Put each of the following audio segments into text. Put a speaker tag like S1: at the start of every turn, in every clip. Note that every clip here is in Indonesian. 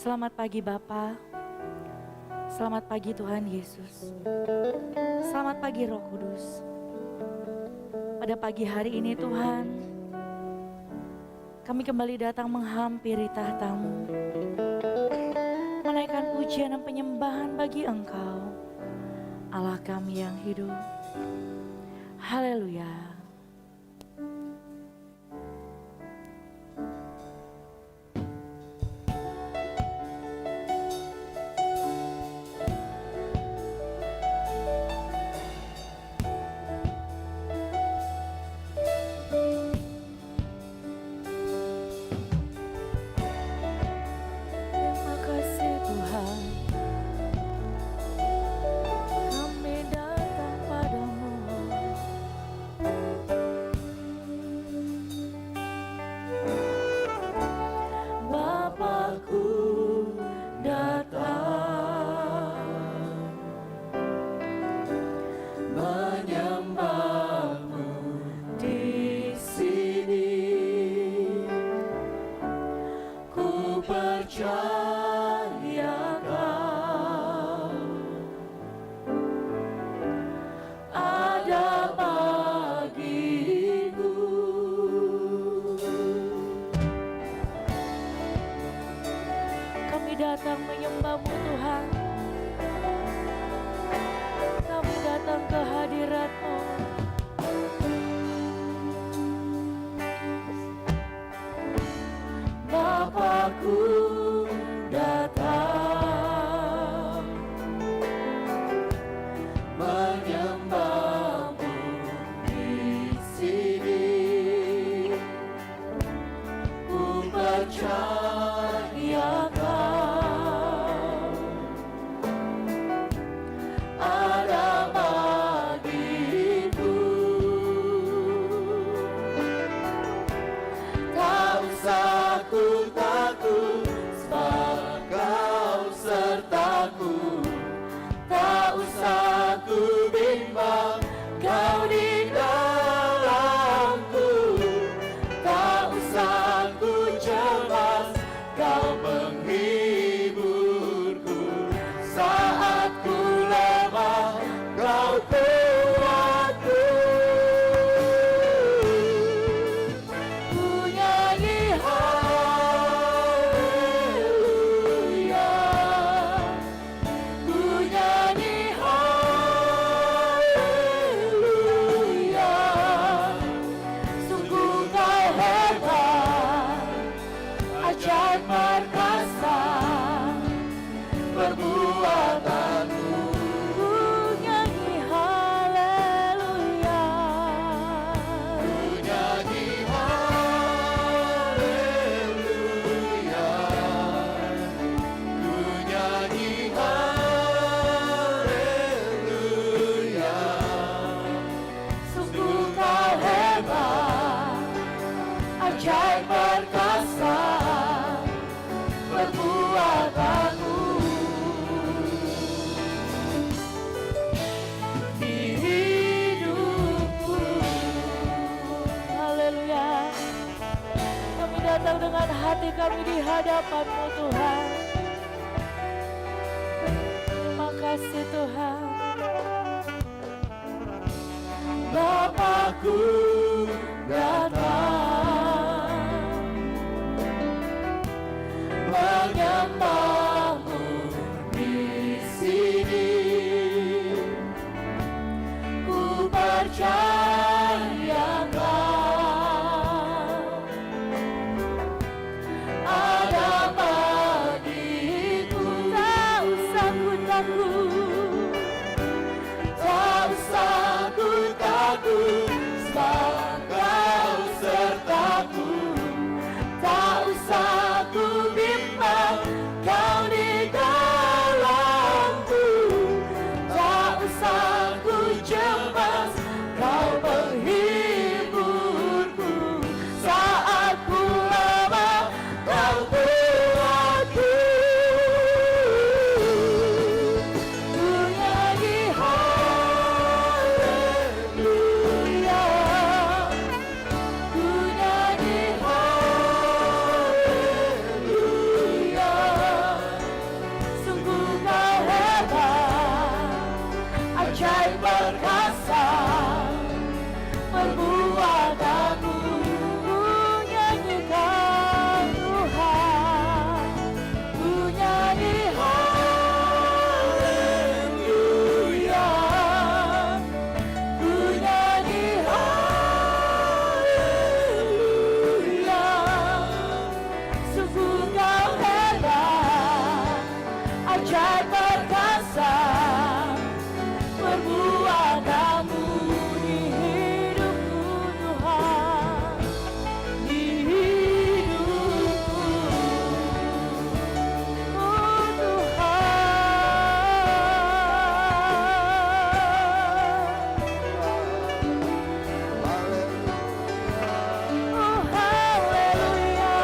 S1: Selamat pagi Bapa, selamat pagi Tuhan Yesus, selamat pagi Roh Kudus. Pada pagi hari ini Tuhan, kami kembali datang menghampiri tahta-Mu, menaikkan pujian dan penyembahan bagi Engkau, Allah kami yang hidup. Haleluya. Datang menyembah-Mu Tuhan, kami datang ke hadirat-Mu. Bapakku datang menyembah-Mu di sini, ku percaya Kau di dalamku, tak usah ku cemas, Kau menghiburku saat ku lemah, Kau kuatku. Ku nyanyi haleluya, ku nyanyi ajaib perkasa perbuatanmu. Ku nyanyi haleluya, ku nyanyi haleluya, ku nyanyi haleluya. Sungguh Kau hebat, ajaib perkasa perbuatanmu di hidupku. Haleluya. Kami datang dengan hati kami di hadapan-Mu Tuhan. Terima kasih Tuhan. Bapakku datang menyembah-Mu di sini, ku percaya Kau ada bagiku. Tak usah ku takut, tak usah ku takut, sebab Kau ajaib perkasa perbuatanmu. Ku nyanyikan Tuhan, ku nyanyi haleluya, ku nyanyi haleluya. Sungguh kau hebat, ajaib perkasa perbuatanmu di hidupku Tuhan, di hidupku Tuhan. Oh haleluya.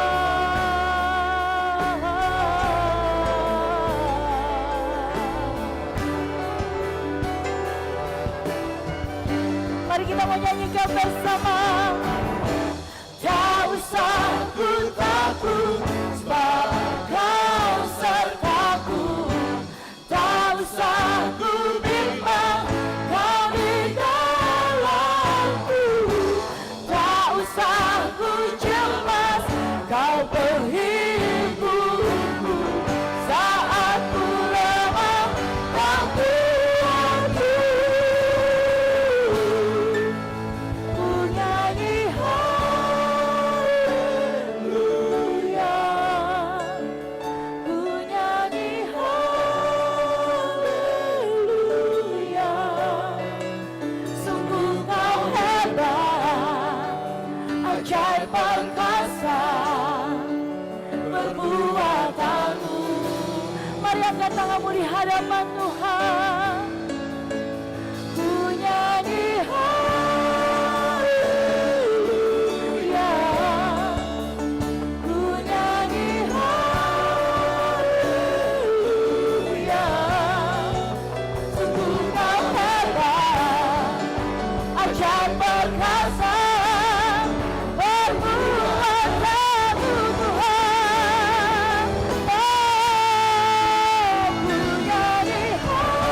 S1: Mari kita mau nyanyikan bersama. Tak usah ku takut, sebab Kau sertaku. Tak usah ku bimbang, Kau di dalamku. Tak usah ku cemas, Kau penghiburku. Saat ku lemah, Kau kuatku. Ku nyanyi haleluya, ku nyanyi haleluya. Sungguh Kau hebat, ajaib perkasa perbuatanmu. Mari angkat tanganmu di hadapan Tuhan. Ku nyanyi haleluya, ku nyanyi haleluya. Sungguh Kau hebat, ajaib perkasa perbuatanmu Tuhan. Oh, ku nyanyi haleluya.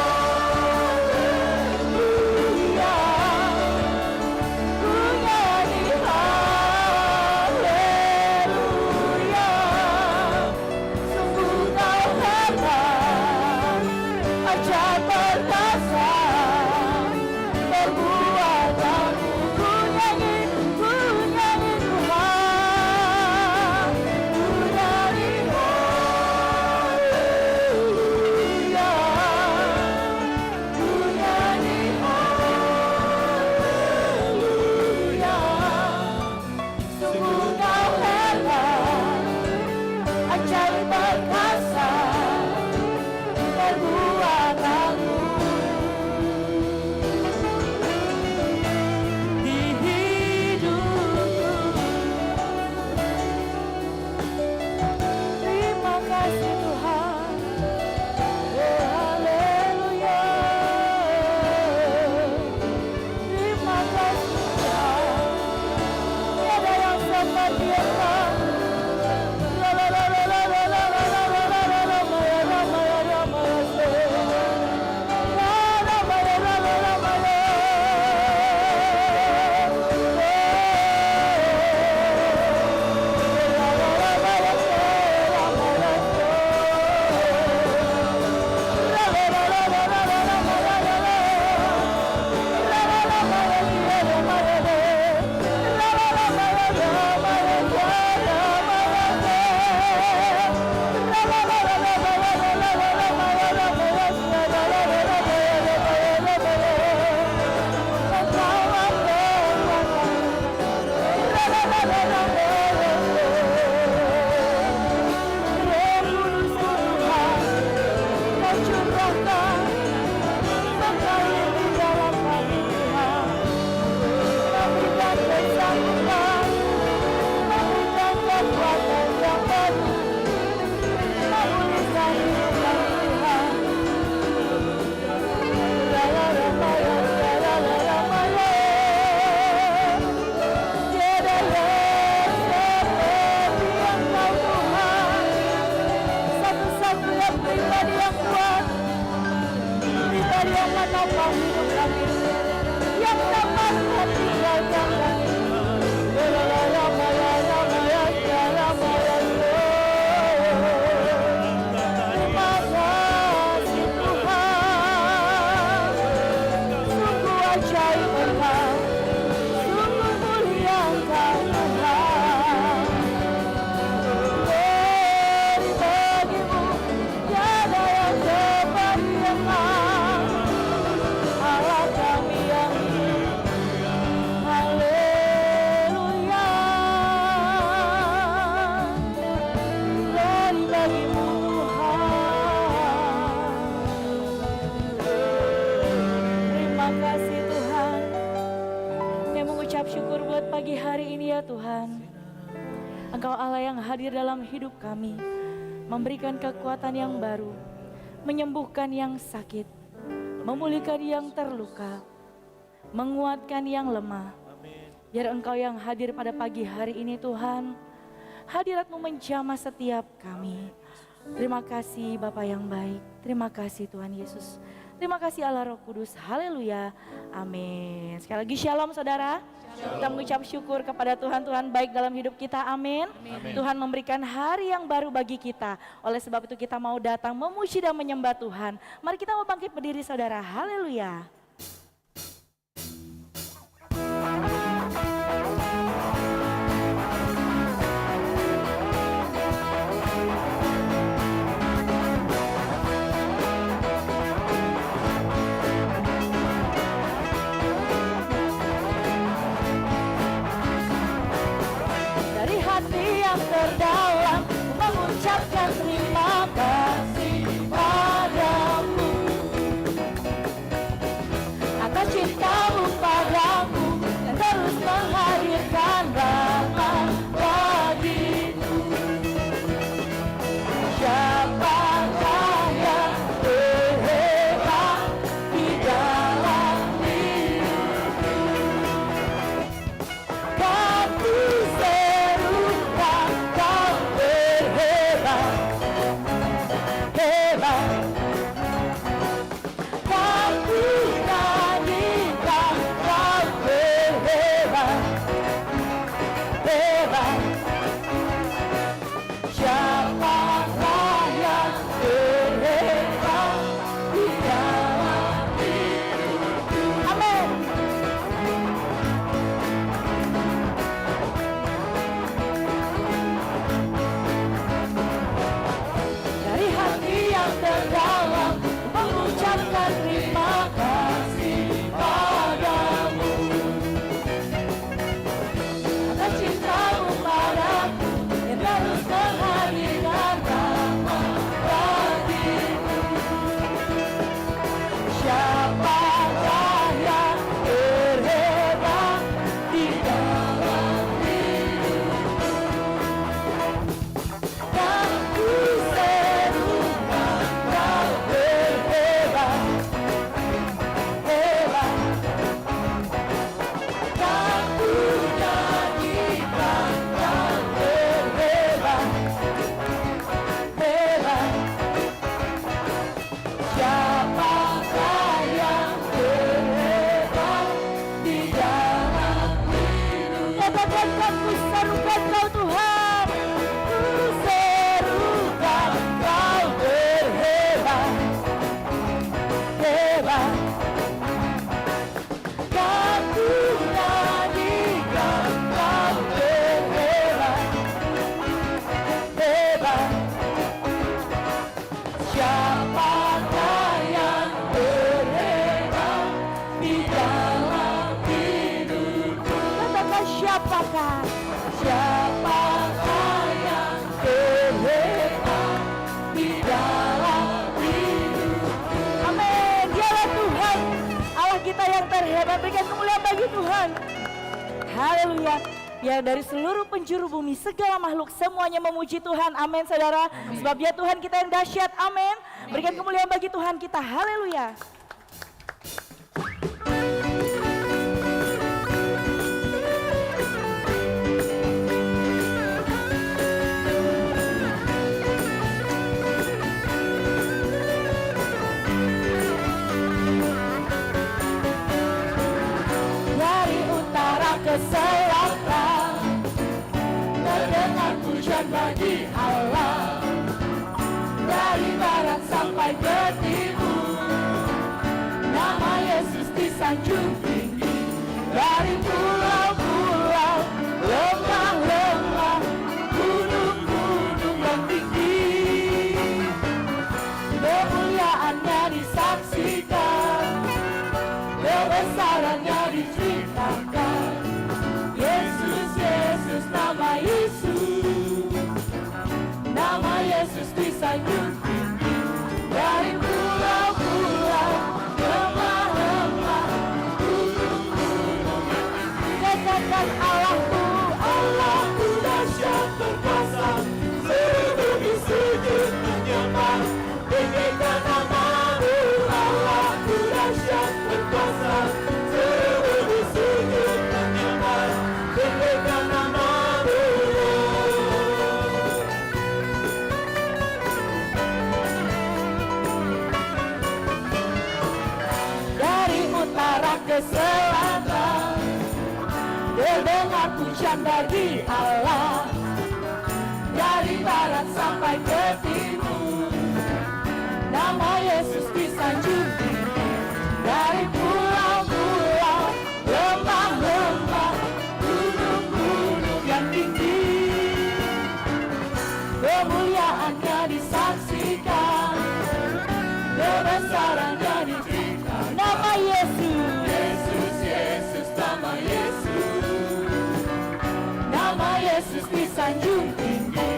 S1: hadir dalam hidup kami, memberikan kekuatan yang baru, menyembuhkan yang sakit, memulihkan yang terluka, menguatkan yang lemah. Biar Engkau yang hadir pada pagi hari ini Tuhan, hadirat-Mu menjamah setiap kami. Terima kasih Bapa yang baik, terima kasih Tuhan Yesus. Terima kasih Allah Roh Kudus, haleluya, amin. Sekali lagi shalom saudara. Kita mengucap syukur kepada Tuhan baik dalam hidup kita, amin. Tuhan memberikan hari yang baru bagi kita. Oleh sebab itu kita mau datang memuji dan menyembah Tuhan. Mari kita mau bangkit berdiri saudara, haleluya.
S2: Terdalam mengucapkan terima kasih padamu atas cinta-Mu padaku yang terus menghadirkan rahmat bagiku. Siapakah yang terhebat di dalam hidupku? Kan ku serukan Kau berhebat, hebat. Kan ku nyanyikan Kau berhebat, hebat. Siapakah yang terhebat di dalam hidupku? Amin. Dari hati yang terdalam mengucapkan terima kasih padamu atas cinta-Mu padaku yang terus menghadirkan rahmat bagiku. Siapakah yang terhebat di dalam hidupku? Kan ku serukan Kau berhebat, hebat. Kan ku nyanyikan Kau berhebat, hebat. Siapakah yang terhebat di dalam hidup? Katakan ku serukan Kau Tuhan, ku serukan Kau berhebat, hebat. Kan ku nyanyikan Kau berhebat, hebat. Siapakah yang berhebat di dalam hidupku? Katakan siapakah? Siapakah yang berhebat di dalam hidupku? Amin. Dialah Tuhan, Allah kita yang terhebat. Berikan kemuliaan bagi Tuhan. Haleluya. Biar dari seluruh penjuru bumi segala makhluk semuanya memuji Tuhan. Amin saudara. Sebab Dia Tuhan kita yang dahsyat. Amin. Berikan kemuliaan bagi Tuhan kita. Haleluya. selatan, terdengar pujian bagi Allah. Dari barat sampai ke timur, nama Yesus disanjung tinggi. Dari pulau-pulau, lembah-lembah, gunung-gunung yang tinggi, kemuliaannya disaksikan, kebesarannya diceritakan. Yesus, Yesus, nama Yesus, nama Yesus disanjung tinggi. Dari pulau-pulau, lembah-lembah, gunung-gunung yang tinggi, katakan Allahku, Allahku dahsyat berkuasa, seluruh bumi sujud menyembah. Tinggikan namamu, Allahku dahsyat berkuasa, seluruh bumi sujud menyembah. Tinggikan namamu. Dari utara ke selatan, terdengar pujian bagi Allah. Dari barat sampai ke timur, nama Yesus disanjung tinggi. Dari pulau-pulau, lembah-lembah, gunung-gunung yang tinggi, kemuliaannya disaksikan, kebesarannya diceritakan. Nama Yesus, Yesus, Yesus, nama Yesus, nama Yesus disanjung tinggi.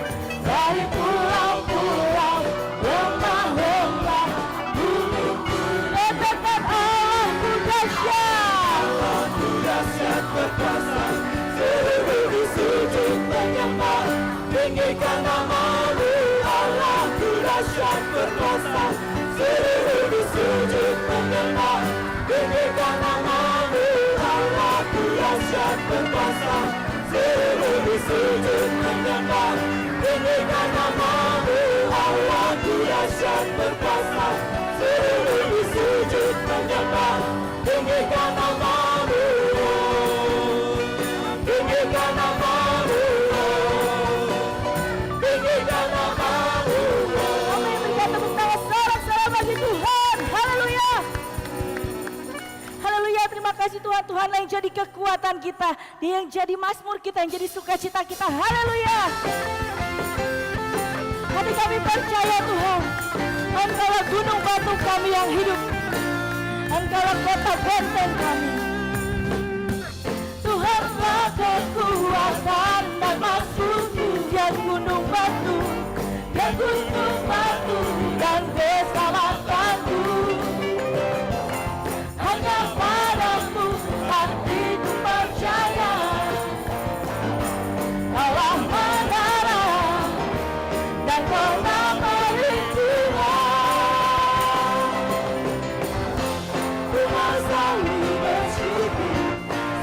S2: Dari pulau-pulau, lembah-lembah, gunung-gunung, katakan Allahku dahsyat, Allahku dahsyat berkuasa, seluruh bumi sujud menyembah. Tinggikan namamu, Allahku dahsyat berkuasa, seluruh bumi sujud menyembah. Tinggikan namamu, Allahku dahsyat berkuasa, seluruh bumi sujud menyembah. Tinggikan namamu, Allahku dahsyat berkuasa, seluruh bumi sujud menyembah. Tinggikan namamu, tinggikan namamu, tinggikan namamu. Amin. Berikan tepuk tangan sorak-sorai bagi Tuhan. Haleluya. Haleluya, terima kasih Tuhan. Tuhan yang jadi kekuatan kita, Dia yang jadi mazmur kita, yang jadi sukacita kita. Haleluya. Hati kami percaya Tuhan, Engkaulah gunung batu kami yang hidup, Engkaulah kota benteng kami. Tuhanlah kekuatan dan mazmurku, Dia gunung batu, Dia gunung batu dan keselamatanku. Hanya padamu hatiku percaya, Kaulah menara dan Kaulah perlindungan. Ku mau selalu bersyukur,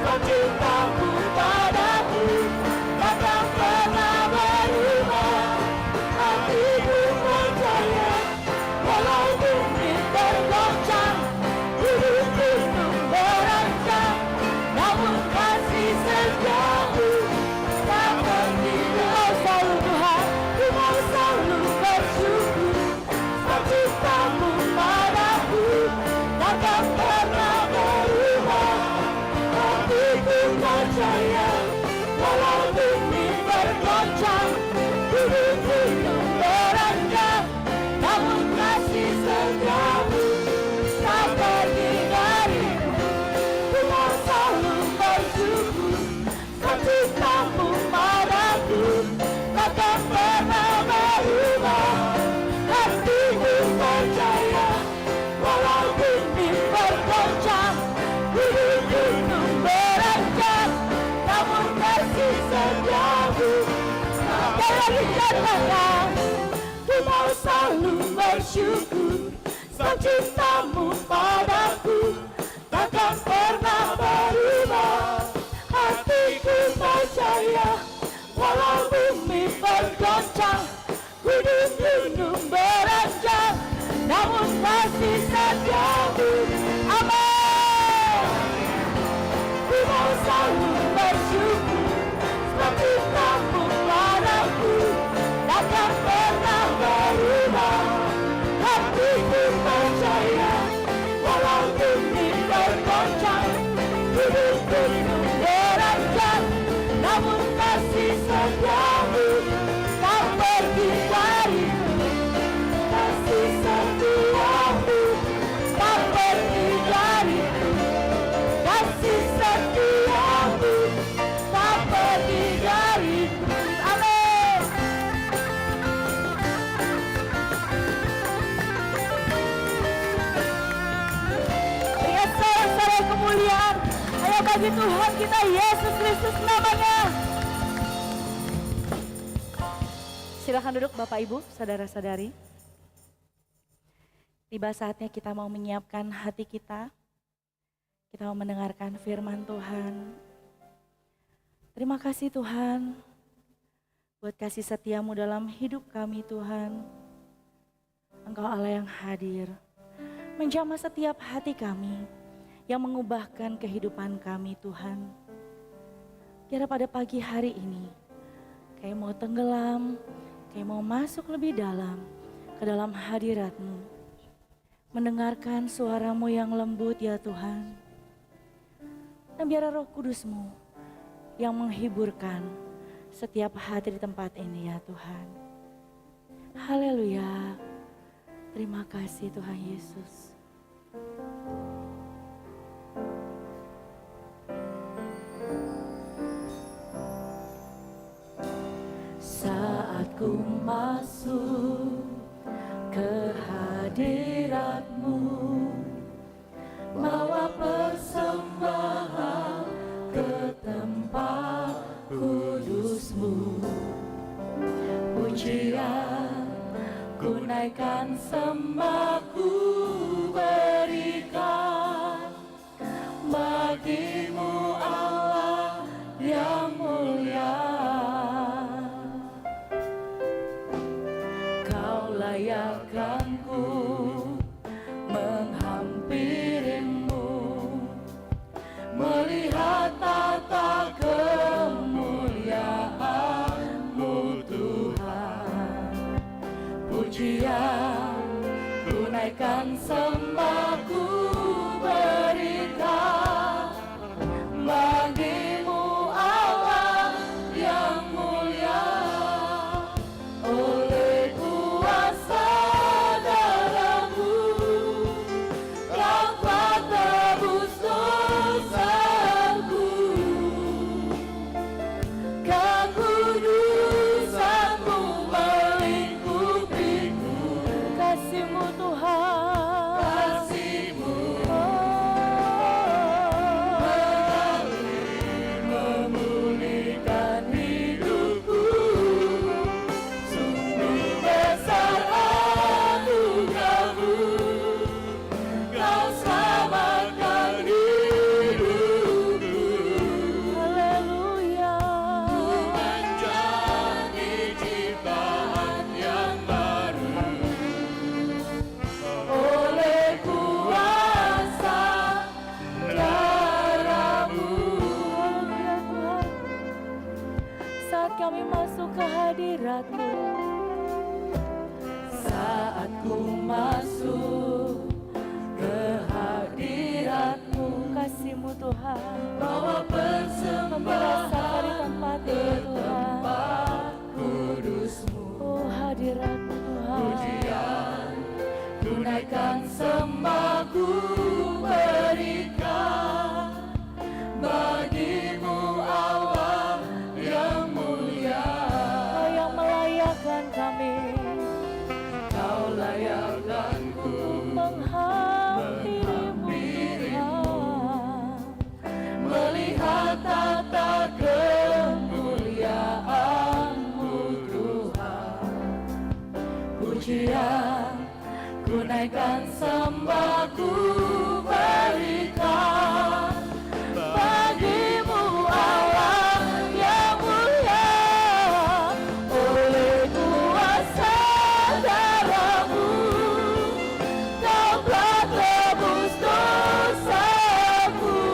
S2: sebab cintamu padaku takkan pernah berubah. Hatiku percaya, walau bumi bergoncang, gunung-gunung beranjak, namun kasih setiamu tak pergi. Ku mau selalu Tuhan, ku mau selalu bersyukur, sebab cintamu padaku takkan pernah berubah. Hatiku percaya, walau bumi bergoncang, gunung-gunung beranjak, namun kasih setiamu tak pergi dariku. Ku mau selalu bersyukur, sebab cintamu padaku takkan pernah berubah. Hatiku percaya, walau bumi bergoncang, gunung-gunung beranjak, namun kasih setiamu. Sekali lagi katakan, ku mau selalu bersyukur, sebab cintamu padaku takkan pernah berubah. Hatiku percaya, walau bumi bergoncang, gunung-gunung beranjak, namun kasih setiamu. Amin. Ku mau selalu hidupku terancam, namun kasih setiamu tak pergi dariku. Kasih setiamu tak pergi dariku. Kasih setiamu tak pergi dariku. Amin. Berikan sorak-sorai kemuliaan hanya bagi Tuhan kita Yesus Kristus namanya. Silakan duduk Bapak Ibu, saudara-saudari. Tiba saatnya kita mau menyiapkan hati kita. Kita mau mendengarkan firman Tuhan. Terima kasih Tuhan buat kasih setiamu dalam hidup kami Tuhan. Engkau Allah yang hadir, menjamah setiap hati kami, yang mengubahkan kehidupan kami Tuhan. Kira pada pagi hari ini, kayak mau tenggelam, kayak mau masuk lebih dalam ke dalam hadirat-Mu. Mendengarkan suara-Mu yang lembut ya Tuhan. Dan biar Roh Kudus-Mu yang menghiburkan setiap hati di tempat ini ya Tuhan. Haleluya. Terima kasih Tuhan Yesus. Saat ku masuk ke hadirat-Mu, bawa persembahan ke tempat kudus-Mu. Pujian ku naikkan, sembah ku berikan bagi-Mu Allah yang mulia. Kau layakkan ku menghampirimu, melihat tata kemuliaan-Mu Tuhan. Pujian ku naikkan, sembah ku berikan bagi-Mu Allah yang mulia. Oleh kuasa darah-Mu Kau telah tebus dosaku. Kekudusan-Mu melingkupiku. Kasih-Mu Tuhan, kasih-Mu mengalir, memulihkan hidupku. Sungguh besar anugerah-Mu, Kau selamatkan hidupku. Haleluya. Ku menjadi ciptaan yang baru oleh kuasa darah-Mu. Haleluya Tuhan. Saat kami masuk ke hadirat-Mu, saat ku masuk ke hadirat-Mu, kasih-Mu Tuhan, bawa persembahan di tempat ini Tuhan, kudus-Mu. Oh hadirat-Mu Tuhan. Pujian ku naikkan, sembah ku berikan bagi-Mu Allah yang mulia. Kau yang melayakkan kami, Kau layakkanku menghampirimu Tuhan, melihat tata kemuliaan-Mu Tuhan. Pujian ku naikkan, sembah ku berikan bagi-Mu Allah yang mulia. Oleh kuasa darah-Mu Kau telah tebus dosaku.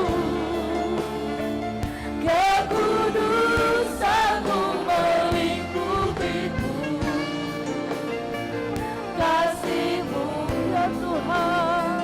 S2: Kekudusan-Mu melingkupiku. Kasih-Mu ya Tuhan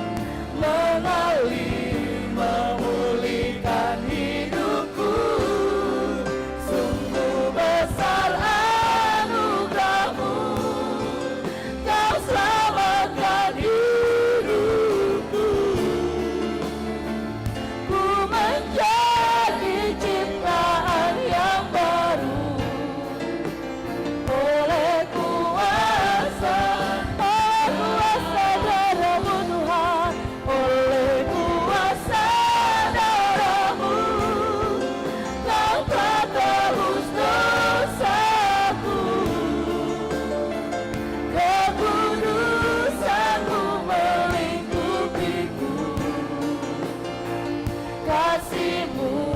S2: kasih-Mu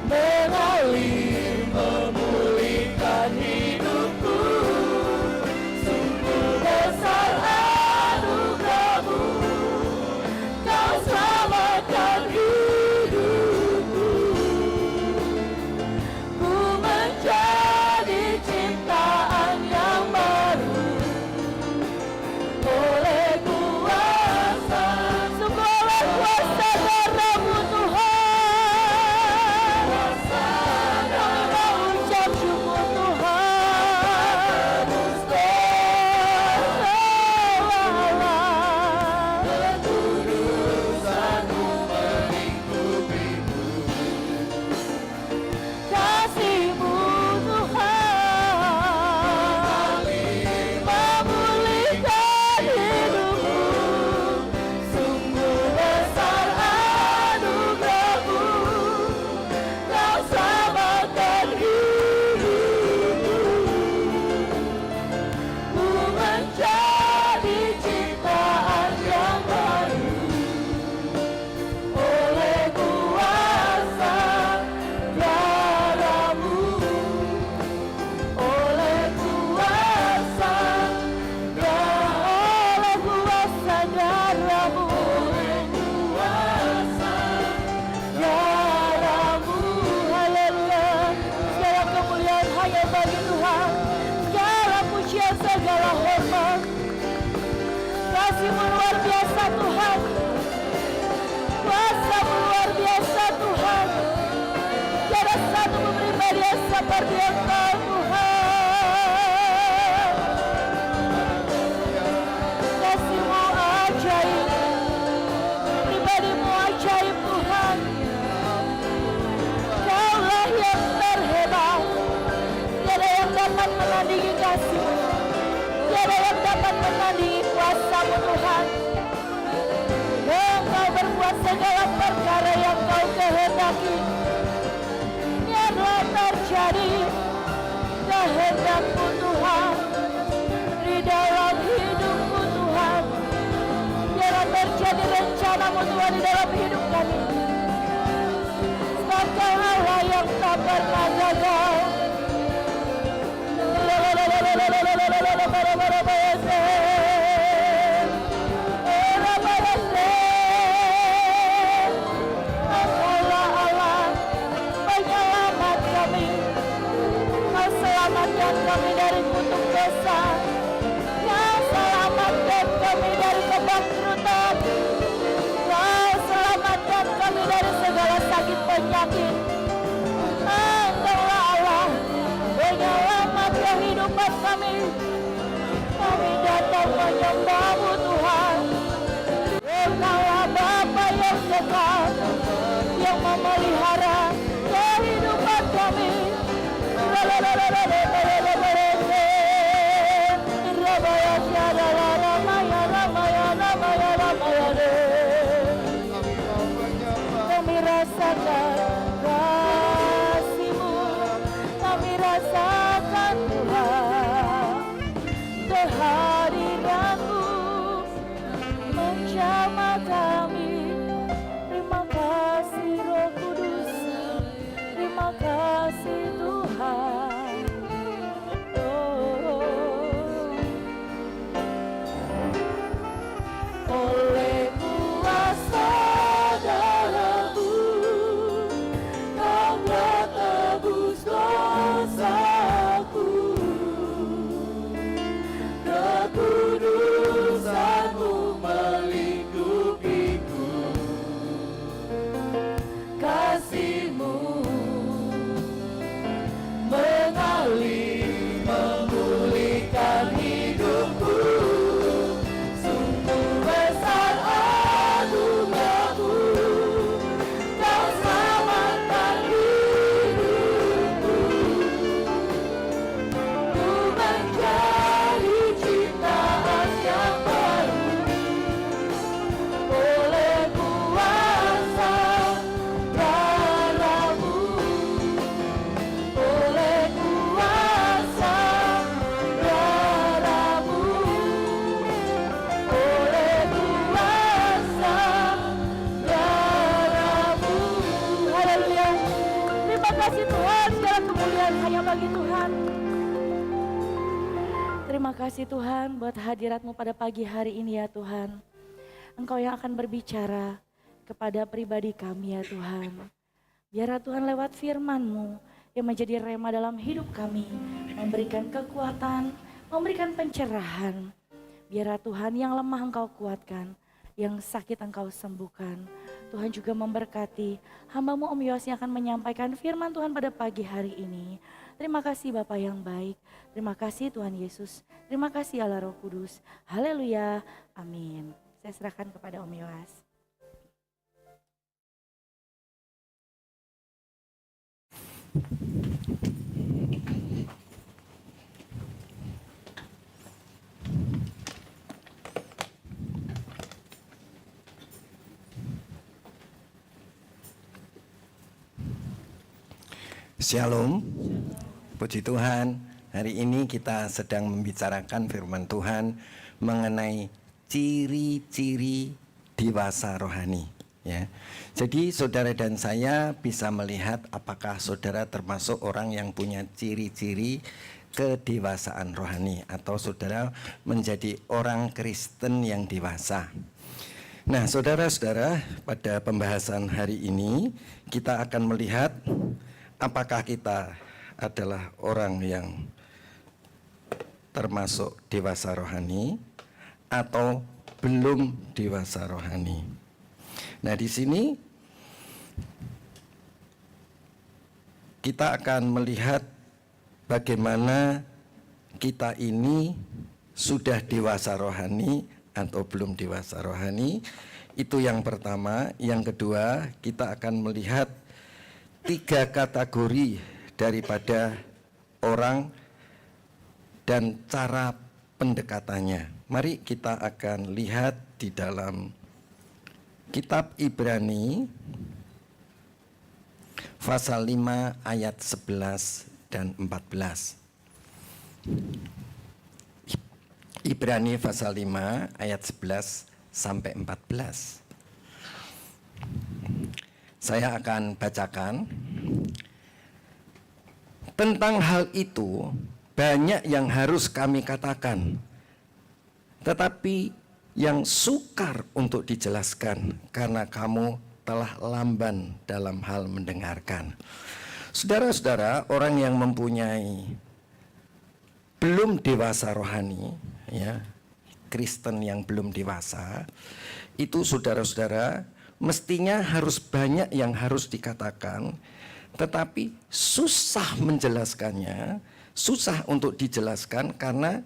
S2: mengalir memulihkan hidupku. Sungguh besar anugerah-Mu, Kau selamatkan hidupku. Ku menjadi ciptaan yang baru oleh kuasa, sungguh oleh kuasa darah-Mu Tuhan. Kami mengucap syukur Tuhan. Ketudusan-Mu melingkupiku, kasih-Mu Tuhan memulihkan hidupku. Sungguh besar anugerah-Mu, Kau selamatkan hidupku. Ku menjadi ciptaan yang baru oleh kuasa darah-Mu, oleh kuasa darah-Mu, oleh kuasa darah-Mu. Haleluya. Segala kemuliaan hanya bagi Tuhan, segala pujian, segala hormat. Kasih-Mu luar biasa Tuhan, kuasa-Mu luar biasa Tuhan. Tiada satu pribadi yang seperti Engkau Tuhan. Kasih-Mu ajaib, pribadi-Mu ajaib Tuhan. Kaulah yang terhebat, tiada yang dapat menandingi kasih-Mu, tiada yang dapat menandingi kuasa-Mu Tuhan. Engkau berbuat segala perkara yang Kau kehendaki, biarlah terjadi kehendak-Mu Tuhan di dalam hidupku Tuhan. Biarlah terjadi rencana-Mu Tuhan di dalam hidup kami. Sebab Kau Allah yang tak pernah gagal. Engkaulah Allah penyelamat kami. Kau selamatkan kami dari kutuk dosa. Kau selamatkan kami dari kebangkrutan. Kau selamatkan kami dari segala sakit penyakit. Engkaulah Allah penyelamat kehidupan kami. Kami datang menyembah-Mu Tuhan. Engkaulah Bapa yang kekal, yang memelihara kehidupan kami. Kami rasakan kasih-Mu, kami rasakan Tuhan kehadiran-Mu menjamah kami. Terima kasih Roh Kudus, terima kasih Tuhan.
S1: kasih Tuhan, segala kemuliaan hanya bagi Tuhan. Terima kasih Tuhan buat hadirat-Mu pada pagi hari ini ya Tuhan. Engkau yang akan berbicara kepada pribadi kami ya Tuhan. Biarlah Tuhan lewat firman-Mu yang menjadi rema dalam hidup kami, memberikan kekuatan, memberikan pencerahan. Biarlah Tuhan yang lemah Engkau kuatkan, yang sakit Engkau sembuhkan. Tuhan juga memberkati hamba-Mu Om Yoas yang akan menyampaikan firman Tuhan pada pagi hari ini. Terima kasih Bapa yang baik, terima kasih Tuhan Yesus, terima kasih Allah Roh Kudus. Haleluya, amin. Saya serahkan kepada Om Yoas.
S3: Shalom, puji Tuhan. Hari ini kita sedang membicarakan firman Tuhan mengenai ciri-ciri dewasa rohani. Ya, jadi saudara dan saya bisa melihat apakah saudara termasuk orang yang punya ciri-ciri kedewasaan rohani atau saudara menjadi orang Kristen yang dewasa. Nah, saudara-saudara, pada pembahasan hari ini kita akan melihat apakah kita adalah orang yang termasuk dewasa rohani atau belum dewasa rohani. Nah, di sini kita akan melihat bagaimana kita ini sudah dewasa rohani atau belum dewasa rohani. Itu yang pertama. Yang kedua, kita akan melihat 3 kategori daripada orang dan cara pendekatannya. Mari kita akan lihat di dalam kitab Ibrani pasal 5 ayat 11 dan 14. Ibrani pasal 5 ayat 11 sampai 14. Saya akan bacakan. Tentang hal itu banyak yang harus kami katakan, tetapi yang sukar untuk dijelaskan karena kamu telah lamban dalam hal mendengarkan. Saudara-saudara, orang yang mempunyai belum dewasa rohani, ya, Kristen yang belum dewasa, itu saudara-saudara mestinya harus banyak yang harus dikatakan, tetapi susah menjelaskannya, susah untuk dijelaskan karena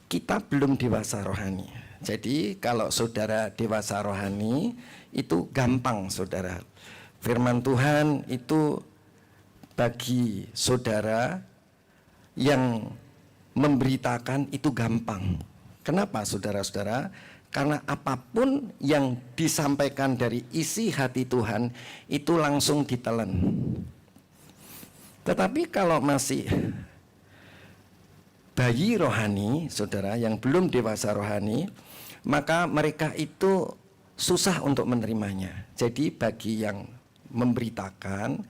S3: kita belum dewasa rohani. Jadi kalau saudara dewasa rohani itu gampang saudara. Firman Tuhan itu bagi saudara yang memberitakan itu gampang. Kenapa saudara-saudara? Karena apapun yang disampaikan dari isi hati Tuhan itu langsung ditelan. Tetapi kalau masih bayi rohani, saudara, yang belum dewasa rohani, maka mereka itu susah untuk menerimanya. Jadi bagi yang memberitakan,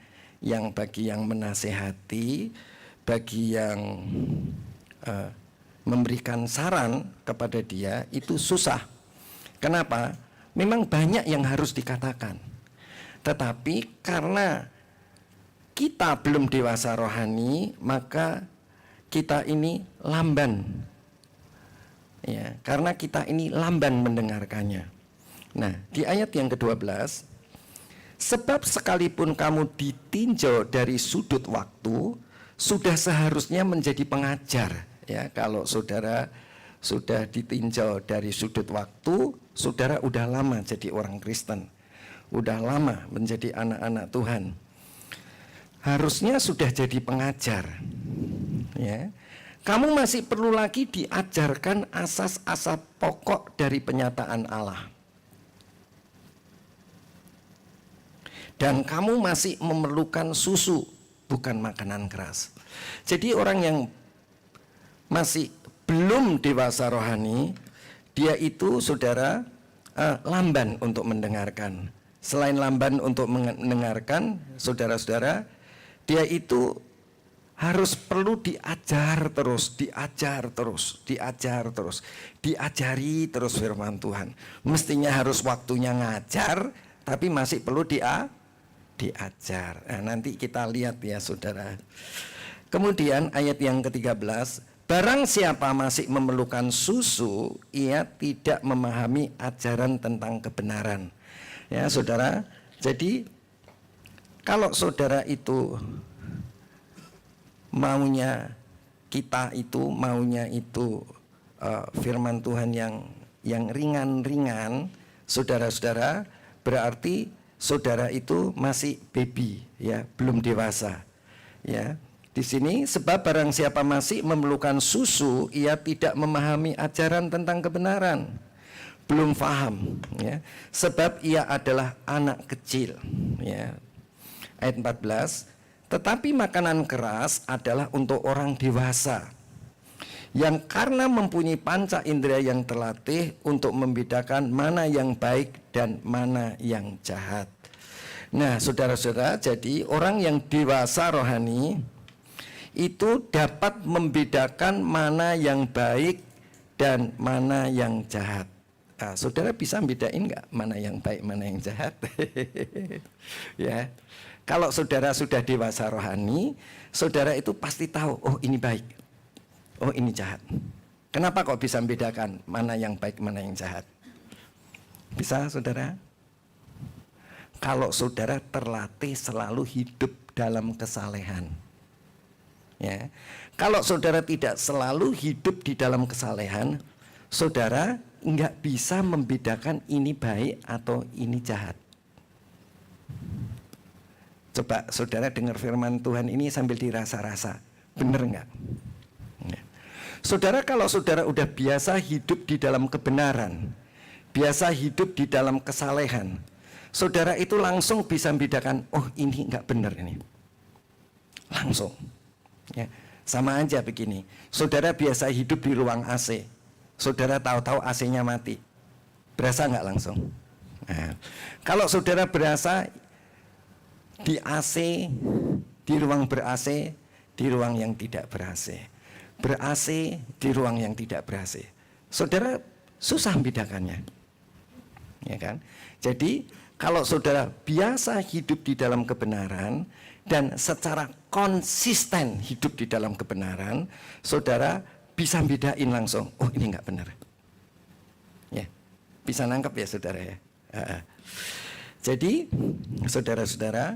S3: bagi yang menasehati, bagi yang memberikan saran kepada dia itu susah. Kenapa? Memang banyak yang harus dikatakan. Tetapi karena kita belum dewasa rohani, maka kita ini lamban. Ya, karena kita ini lamban mendengarkannya. Nah, di ayat yang ke-12, sebab sekalipun kamu ditinjau dari sudut waktu, sudah seharusnya menjadi pengajar. Ya, kalau saudara sudah ditinjau dari sudut waktu, saudara udah lama jadi orang Kristen, udah lama menjadi anak-anak Tuhan, harusnya sudah jadi pengajar. Ya, kamu masih perlu lagi diajarkan asas-asas pokok dari penyataan Allah, dan kamu masih memerlukan susu, bukan makanan keras. Jadi orang yang masih belum dewasa rohani, dia itu saudara lamban untuk mendengarkan. Selain lamban untuk mendengarkan, saudara-saudara, dia itu harus perlu diajari terus firman Tuhan. Mestinya harus waktunya ngajar, tapi masih perlu diajar. Nah, nanti kita lihat ya saudara. Kemudian ayat yang ke-13, barang siapa masih memerlukan susu, ia tidak memahami ajaran tentang kebenaran. Ya saudara, jadi kalau saudara itu kita maunya itu firman Tuhan yang ringan-ringan, saudara-saudara, berarti saudara itu masih baby, ya, belum dewasa. Ya, di sini sebab barang siapa masih memerlukan susu, ia tidak memahami ajaran tentang kebenaran, belum paham, ya, sebab ia adalah anak kecil. Ya. Ayat 14. Tetapi makanan keras adalah untuk orang dewasa, yang karena mempunyai panca indera yang terlatih untuk membedakan mana yang baik dan mana yang jahat. Nah, saudara-saudara, jadi orang yang dewasa rohani itu dapat membedakan mana yang baik dan mana yang jahat. Nah, saudara bisa bedain nggak mana yang baik, mana yang jahat? Ya. Kalau saudara sudah dewasa rohani, saudara itu pasti tahu, oh ini baik, oh ini jahat. Kenapa kok bisa membedakan mana yang baik, mana yang jahat? Bisa saudara? Kalau saudara terlatih selalu hidup dalam kesalehan. Ya. Kalau saudara tidak selalu hidup di dalam kesalehan, saudara nggak bisa membedakan ini baik atau ini jahat. Coba saudara dengar firman Tuhan ini sambil dirasa-rasa, benar nggak? Ya. Saudara, kalau saudara udah biasa hidup di dalam kebenaran, biasa hidup di dalam kesalehan, saudara itu langsung bisa membedakan, oh ini nggak benar ini. Langsung. Ya. Sama aja begini, saudara biasa hidup di ruang AC, saudara tahu-tahu AC-nya mati, berasa nggak langsung? Nah, kalau saudara berasa di AC, di ruang ber-AC, di ruang yang tidak ber-AC, ber-AC di ruang yang tidak ber-AC, saudara susah membedakannya, ya kan? Jadi kalau saudara biasa hidup di dalam kebenaran dan secara konsisten hidup di dalam kebenaran, saudara bisa bedain langsung, oh ini nggak benar, ya, bisa nangkep ya saudara ya. Jadi saudara-saudara,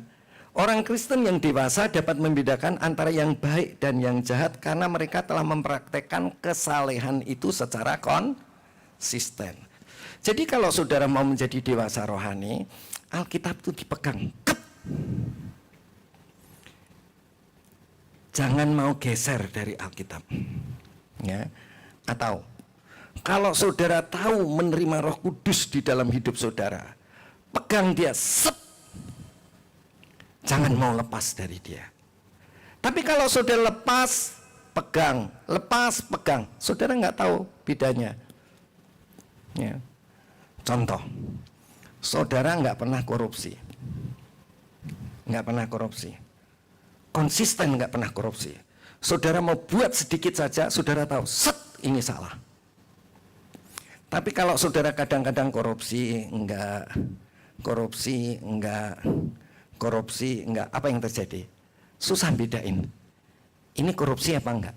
S3: orang Kristen yang dewasa dapat membedakan antara yang baik dan yang jahat karena mereka telah mempraktekkan kesalehan itu secara konsisten. Jadi kalau saudara mau menjadi dewasa rohani, Alkitab itu dipegang. Jangan mau geser dari Alkitab. Ya. Atau kalau saudara tahu menerima Roh Kudus di dalam hidup saudara, pegang dia, jangan mau lepas dari dia. Tapi kalau saudara lepas, pegang, saudara nggak tahu bedanya. Ya. Contoh, saudara nggak pernah korupsi, konsisten nggak pernah korupsi. Saudara mau buat sedikit saja, saudara tahu, ini salah. Tapi kalau saudara kadang-kadang korupsi, enggak, apa yang terjadi? Susah bedain. Ini korupsi apa enggak?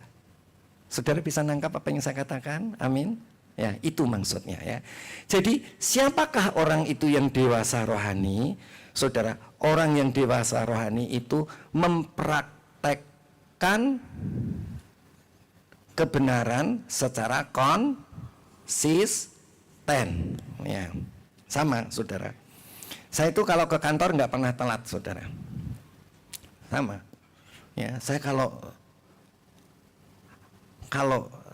S3: Saudara bisa nangkap apa yang saya katakan? Amin. Ya, itu maksudnya ya. Jadi, siapakah orang itu yang dewasa rohani? Saudara, orang yang dewasa rohani itu mempraktekkan kebenaran secara konsisten. Ya. Sama, saudara. Saya itu kalau ke kantor nggak pernah telat, saudara. Sama. Ya, saya kalau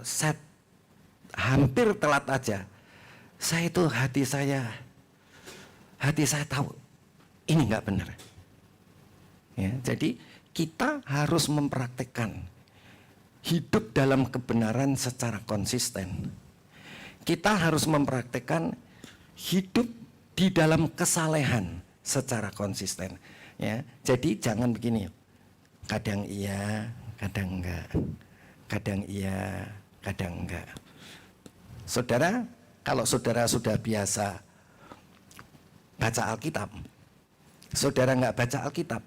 S3: saya hampir telat aja, saya itu hati saya tahu ini nggak benar. Ya, jadi kita harus mempraktekkan hidup dalam kebenaran secara konsisten. Kita harus mempraktekkan hidup di dalam kesalehan secara konsisten. Ya, jadi jangan begini. Kadang iya, kadang enggak. Kadang iya, kadang enggak. Saudara, kalau saudara sudah biasa baca Alkitab, saudara enggak baca Alkitab,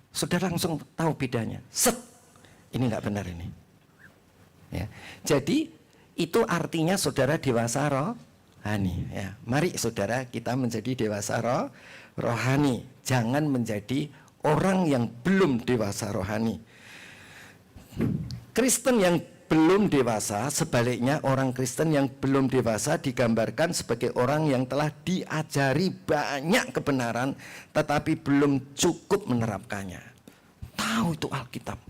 S3: saudara langsung tahu bedanya. Set, ini enggak benar ini. Ya. Jadi itu artinya saudara dewasa rohani. Ya. Mari saudara kita menjadi dewasa rohani. Jangan menjadi orang yang belum dewasa rohani. Kristen yang belum dewasa, sebaliknya orang Kristen yang belum dewasa digambarkan sebagai orang yang telah diajari banyak kebenaran tetapi belum cukup menerapkannya. Tahu itu Alkitab,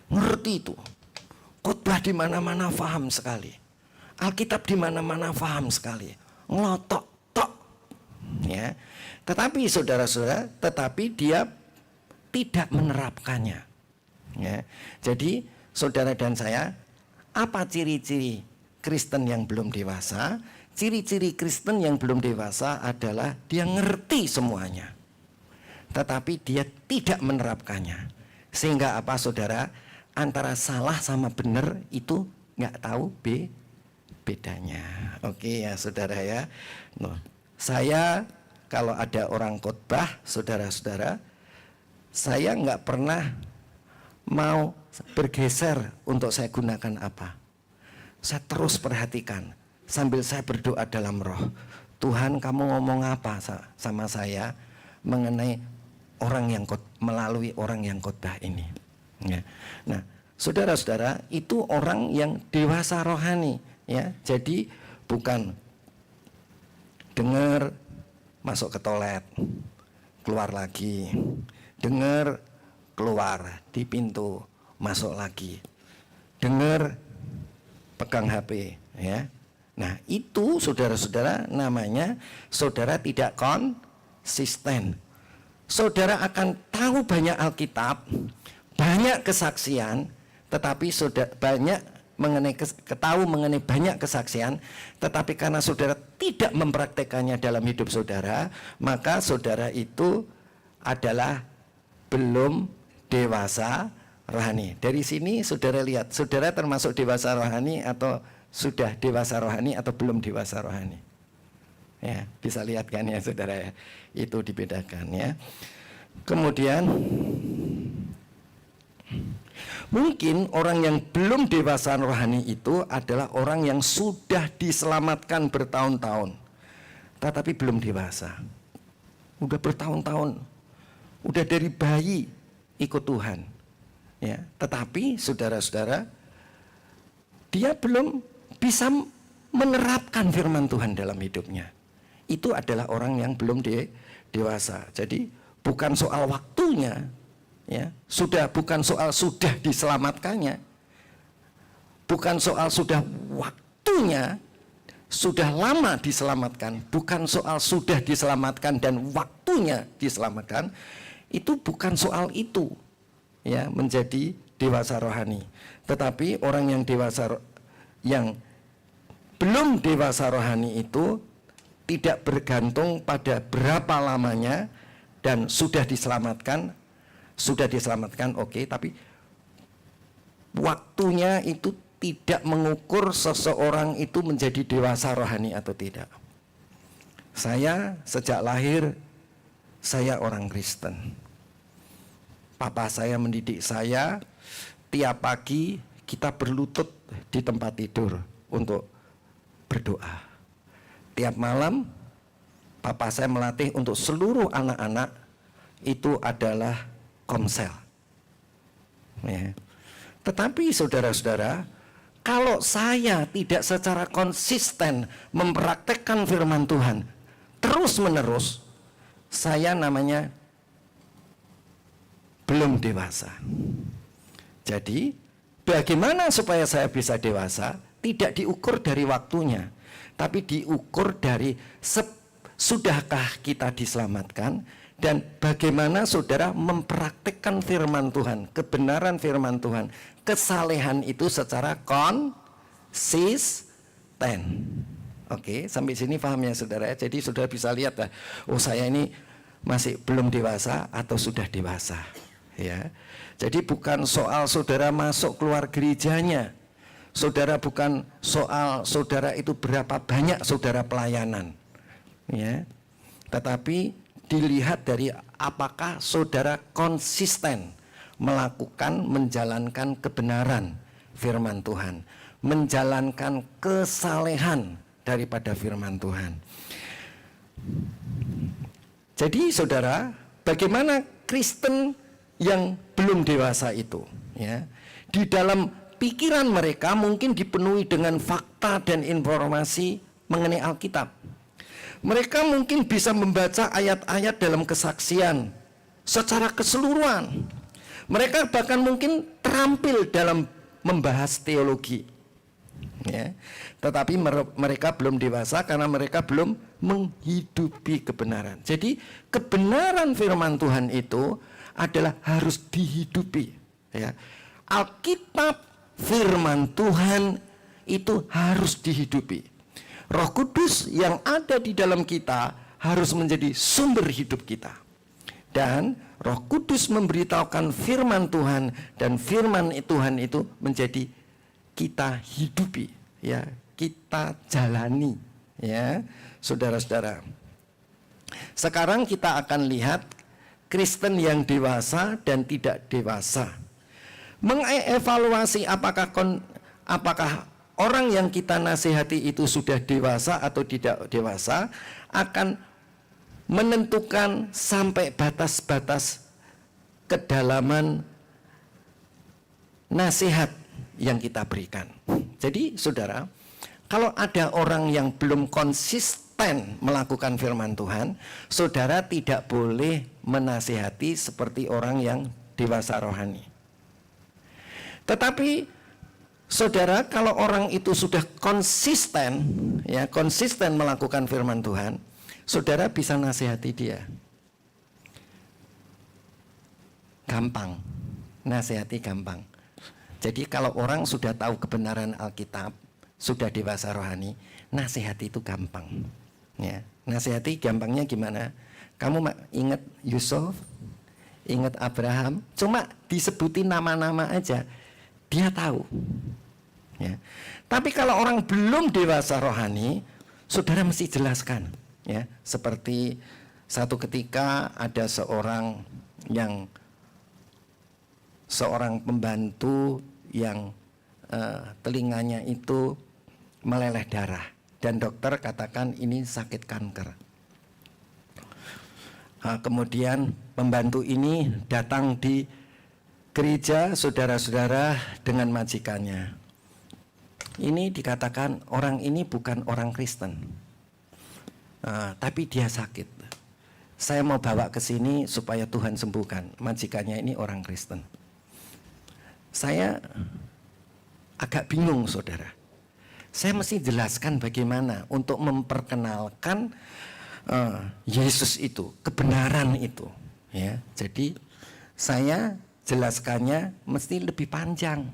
S3: ngerti itu, khotbah di mana-mana paham sekali, Alkitab di mana-mana paham sekali, ngelotok tok, ya. Tetapi saudara-saudara, tetapi dia tidak menerapkannya, ya. Jadi saudara dan saya, apa ciri-ciri Kristen yang belum dewasa? Ciri-ciri Kristen yang belum dewasa adalah dia ngerti semuanya, tetapi dia tidak menerapkannya. Sehingga apa saudara? Antara salah sama benar itu nggak tahu bedanya. Oke ya saudara ya. No. Saya kalau ada orang khotbah, saudara-saudara, saya nggak pernah mau bergeser untuk saya gunakan apa. Saya terus perhatikan sambil saya berdoa dalam roh. Tuhan, kamu ngomong apa sama saya mengenai orang yang melalui orang yang khotbah ini. Ya. Nah, saudara-saudara, itu orang yang dewasa rohani, ya. Jadi bukan dengar masuk ke toilet, keluar lagi, dengar keluar di pintu, masuk lagi, dengar pegang HP, ya. Nah, itu saudara-saudara namanya saudara tidak konsisten. Saudara akan tahu banyak Alkitab, banyak kesaksian, tetapi saudara ketahui mengenai banyak kesaksian, tetapi karena saudara tidak mempraktekannya dalam hidup saudara, maka saudara itu adalah belum dewasa rohani. Dari sini saudara lihat, saudara termasuk dewasa rohani atau sudah dewasa rohani atau belum dewasa rohani. Ya, bisa lihat kan ya saudara ya. Itu dibedakan ya. Kemudian mungkin orang yang belum dewasa rohani itu adalah orang yang sudah diselamatkan bertahun-tahun tetapi belum dewasa. Udah bertahun-tahun, udah dari bayi ikut Tuhan, ya. Tetapi saudara-saudara, dia belum bisa menerapkan firman Tuhan dalam hidupnya. Itu adalah orang yang belum dewasa. Jadi bukan soal waktunya, ya. Bukan soal sudah diselamatkannya, bukan soal sudah waktunya, sudah lama diselamatkan, bukan soal sudah diselamatkan dan waktunya diselamatkan. Itu bukan soal itu, ya, menjadi dewasa rohani. Tetapi orang yang dewasa, yang belum dewasa rohani itu tidak bergantung pada berapa lamanya dan sudah diselamatkan, oke, tapi waktunya itu tidak mengukur seseorang itu menjadi dewasa rohani atau tidak. Saya sejak lahir, saya orang Kristen. Papa saya mendidik saya, tiap pagi kita berlutut di tempat tidur untuk berdoa. Tiap malam, papa saya melatih untuk seluruh anak-anak itu adalah komsel. Ya. Tetapi saudara-saudara, kalau saya tidak secara konsisten mempraktekkan firman Tuhan terus-menerus, saya namanya belum dewasa. Jadi, bagaimana supaya saya bisa dewasa? Tidak diukur dari waktunya, tapi diukur dari sudahkah kita diselamatkan dan bagaimana saudara mempraktikkan firman Tuhan, kebenaran firman Tuhan, kesalehan itu secara konsisten. Oke, sampai sini paham ya saudara? Jadi saudara bisa lihat lah, oh saya ini masih belum dewasa atau sudah dewasa. ya. Jadi bukan soal saudara masuk keluar gerejanya. Saudara bukan soal saudara itu berapa banyak saudara pelayanan. Ya. Tetapi dilihat dari apakah saudara konsisten melakukan, menjalankan kebenaran firman Tuhan, menjalankan kesalehan daripada firman Tuhan. Jadi saudara, bagaimana Kristen yang belum dewasa itu, ya, di dalam pikiran mereka mungkin dipenuhi dengan fakta dan informasi mengenai Alkitab. Mereka mungkin bisa membaca ayat-ayat dalam kesaksian secara keseluruhan. Mereka bahkan mungkin terampil dalam membahas teologi, ya. Tetapi mereka belum dewasa karena mereka belum menghidupi kebenaran. Jadi kebenaran firman Tuhan itu adalah harus dihidupi, ya. Alkitab firman Tuhan itu harus dihidupi. Roh Kudus yang ada di dalam kita harus menjadi sumber hidup kita. Dan Roh Kudus memberitahukan firman Tuhan, dan firman Tuhan itu menjadi kita hidupi, ya, kita jalani, ya, saudara-saudara. Sekarang kita akan lihat Kristen yang dewasa dan tidak dewasa. Mengevaluasi apakah orang yang kita nasihati itu sudah dewasa atau tidak dewasa akan menentukan sampai batas-batas kedalaman nasihat yang kita berikan. Jadi saudara, kalau ada orang yang belum konsisten melakukan firman Tuhan, saudara tidak boleh menasihati seperti orang yang dewasa rohani. Tetapi saudara, kalau orang itu sudah konsisten, ya, konsisten melakukan firman Tuhan, saudara bisa nasihati dia. Gampang, nasihati gampang. Jadi kalau orang sudah tahu kebenaran Alkitab, sudah dewasa rohani, nasihati itu gampang. Ya, nasihati gampangnya gimana? Kamu ingat Yusuf, ingat Abraham, cuma disebutin nama-nama aja, dia tahu. Ya. Tapi kalau orang belum dewasa rohani, saudara mesti jelaskan, ya. Seperti satu ketika ada seorang pembantu yang telinganya itu meleleh darah, dan dokter katakan ini sakit kanker. Kemudian pembantu ini datang di gereja, saudara-saudara, dengan majikannya. Ini dikatakan orang ini bukan orang Kristen, tapi dia sakit. Saya mau bawa ke sini supaya Tuhan sembuhkan. Majikannya ini orang Kristen. Saya agak bingung, saudara. Saya mesti jelaskan bagaimana untuk memperkenalkan Yesus itu, kebenaran itu. Ya, jadi saya jelaskannya mesti lebih panjang.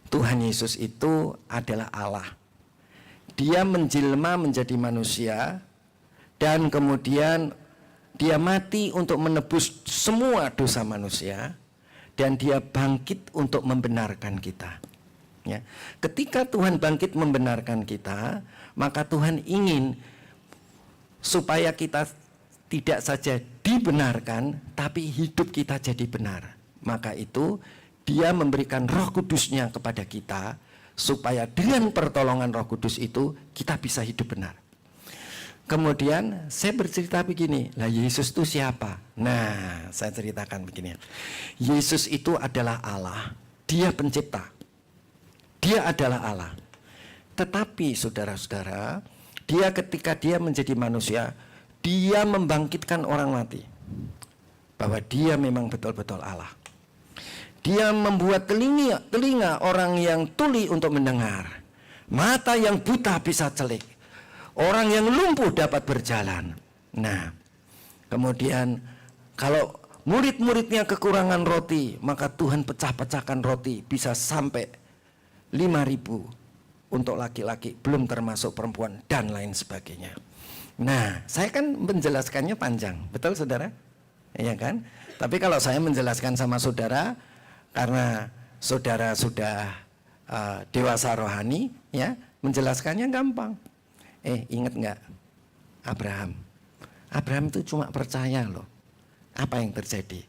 S3: Tuhan Yesus itu adalah Allah. Dia menjelma menjadi manusia, dan kemudian dia mati untuk menebus semua dosa manusia, dan dia bangkit untuk membenarkan kita. Ya. Ketika Tuhan bangkit membenarkan kita, maka Tuhan ingin supaya kita tidak saja dibenarkan, tapi hidup kita jadi benar. Maka itu dia memberikan Roh Kudus-Nya kepada kita, supaya dengan pertolongan Roh Kudus itu kita bisa hidup benar. Kemudian saya bercerita begini, lah Yesus itu siapa? Nah, saya ceritakan begini. Yesus itu adalah Allah, dia pencipta. Dia adalah Allah. Tetapi saudara-saudara, dia ketika dia menjadi manusia, dia membangkitkan orang mati. Bahwa dia memang betul-betul Allah. Dia membuat telinga orang yang tuli untuk mendengar, mata yang buta bisa celik, orang yang lumpuh dapat berjalan. Nah, kemudian kalau murid-muridnya kekurangan roti, maka Tuhan pecah-pecahkan roti bisa sampai 5.000 untuk laki-laki, belum termasuk perempuan dan lain sebagainya. Nah, saya kan menjelaskannya panjang, betul saudara? ya kan? Tapi kalau saya menjelaskan sama saudara, karena saudara sudah dewasa rohani, ya menjelaskannya gampang. Ingat nggak Abraham? Abraham itu cuma percaya loh. Apa yang terjadi?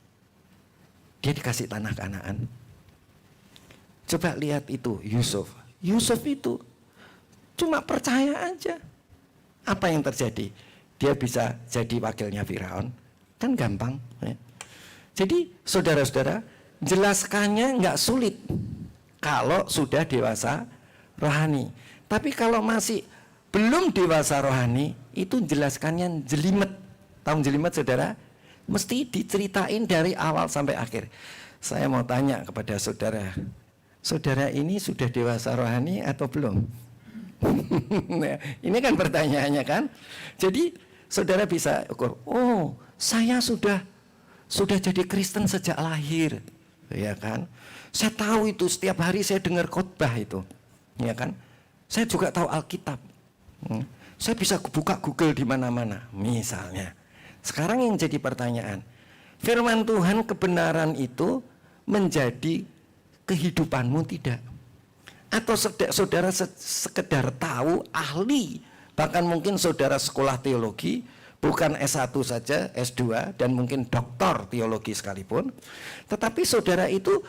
S3: Dia dikasih tanah Kanaan. Coba lihat itu Yusuf. Yusuf itu cuma percaya aja. Apa yang terjadi? Dia bisa jadi wakilnya Firaun. Kan gampang. Ya. Jadi saudara-saudara, jelaskannya nggak sulit kalau sudah dewasa rohani. Tapi kalau masih belum dewasa rohani, itu jelaskannya jelimet. Tahu jelimet saudara? Mesti diceritain dari awal sampai akhir. Saya mau tanya kepada saudara, saudara ini sudah dewasa rohani atau belum? Nah, ini kan pertanyaannya kan. Jadi saudara bisa ukur, oh saya sudah jadi Kristen sejak lahir, ya kan? Saya tahu itu, setiap hari saya dengar khotbah itu, ya kan? Saya juga tahu Alkitab. Saya bisa buka Google di mana-mana, misalnya. Sekarang yang jadi pertanyaan, firman Tuhan kebenaran itu menjadi kehidupanmu tidak? Atau saudara sekedar tahu, ahli, bahkan mungkin saudara sekolah teologi, bukan S1 saja, S2, dan mungkin doktor teologi sekalipun. Tetapi saudara itu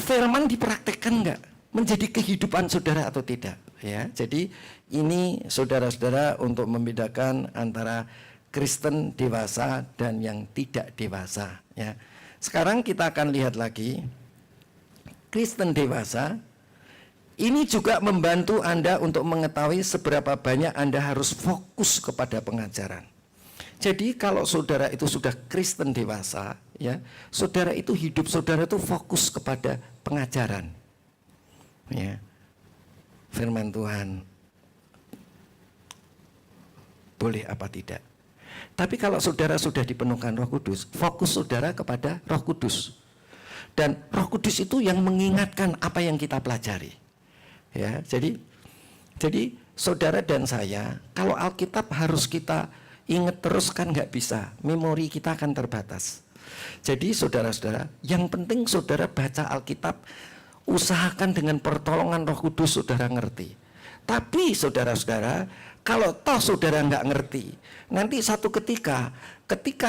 S3: firman dipraktekkan enggak? Menjadi kehidupan saudara atau tidak? Ya, jadi ini saudara-saudara untuk membedakan antara Kristen dewasa dan yang tidak dewasa. Ya. Sekarang kita akan lihat lagi, Kristen dewasa ini juga membantu Anda untuk mengetahui seberapa banyak Anda harus fokus kepada pengajaran. Jadi kalau saudara itu sudah Kristen dewasa, ya, saudara itu hidup saudara itu fokus kepada pengajaran. Ya. Firman Tuhan boleh apa tidak. Tapi kalau saudara sudah dipenuhkan Roh Kudus, fokus saudara kepada Roh Kudus. Dan Roh Kudus itu yang mengingatkan apa yang kita pelajari. Ya, jadi saudara dan saya, kalau Alkitab harus kita ingat terus kan nggak bisa, memori kita akan terbatas. Jadi saudara-saudara, yang penting saudara baca Alkitab, usahakan dengan pertolongan Roh Kudus saudara ngerti. Tapi saudara-saudara, kalau toh saudara nggak ngerti, nanti satu ketika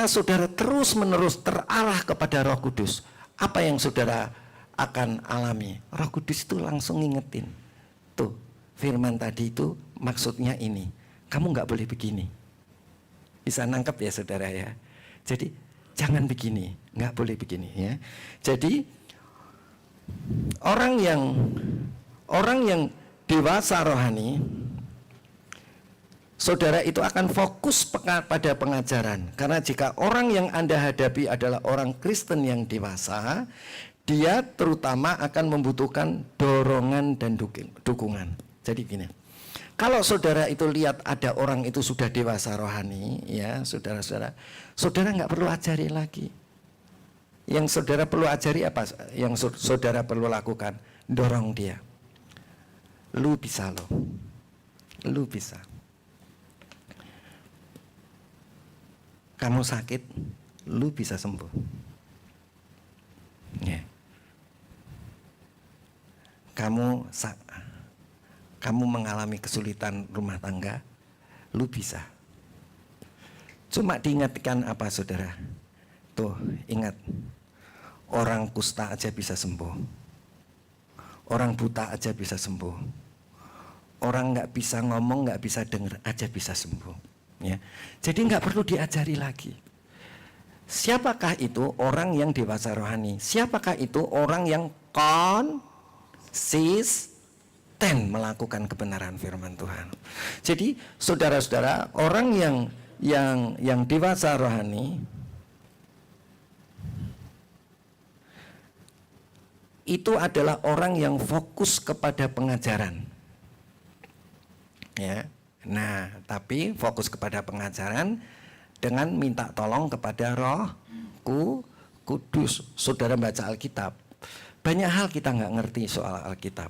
S3: saudara terus-menerus terarah kepada Roh Kudus, apa yang saudara akan alami? Roh Kudus itu langsung ngingetin. Tuh, firman tadi itu maksudnya ini. Kamu nggak boleh begini. Bisa nangkep ya saudara ya. Jadi jangan begini, nggak boleh begini ya. Jadi orang yang dewasa rohani, saudara itu akan fokus pada pengajaran. Karena jika orang yang Anda hadapi adalah orang Kristen yang dewasa, dia terutama akan membutuhkan dorongan dan dukungan. Jadi gini, kalau saudara itu lihat ada orang itu sudah dewasa rohani, ya saudara-saudara, saudara nggak perlu ajari lagi. Yang saudara perlu ajari apa? Yang saudara perlu lakukan, dorong dia. Lu bisa loh, lu bisa. Kamu sakit, lu bisa sembuh. Ya. Kamu mengalami kesulitan rumah tangga, lu bisa. Cuma diingatkan apa saudara? Tuh, ingat, orang kusta aja bisa sembuh. Orang buta aja bisa sembuh. Orang nggak bisa ngomong, nggak bisa dengar aja bisa sembuh. Ya. Jadi nggak perlu diajari lagi. Siapakah itu orang yang dewasa rohani? Siapakah itu orang yang konsisten melakukan kebenaran firman Tuhan? Jadi saudara-saudara, orang yang dewasa rohani itu adalah orang yang fokus kepada pengajaran. Ya. Nah, tapi fokus kepada pengajaran dengan minta tolong kepada Roh Kudus. Saudara baca Alkitab, banyak hal kita nggak ngerti soal Alkitab.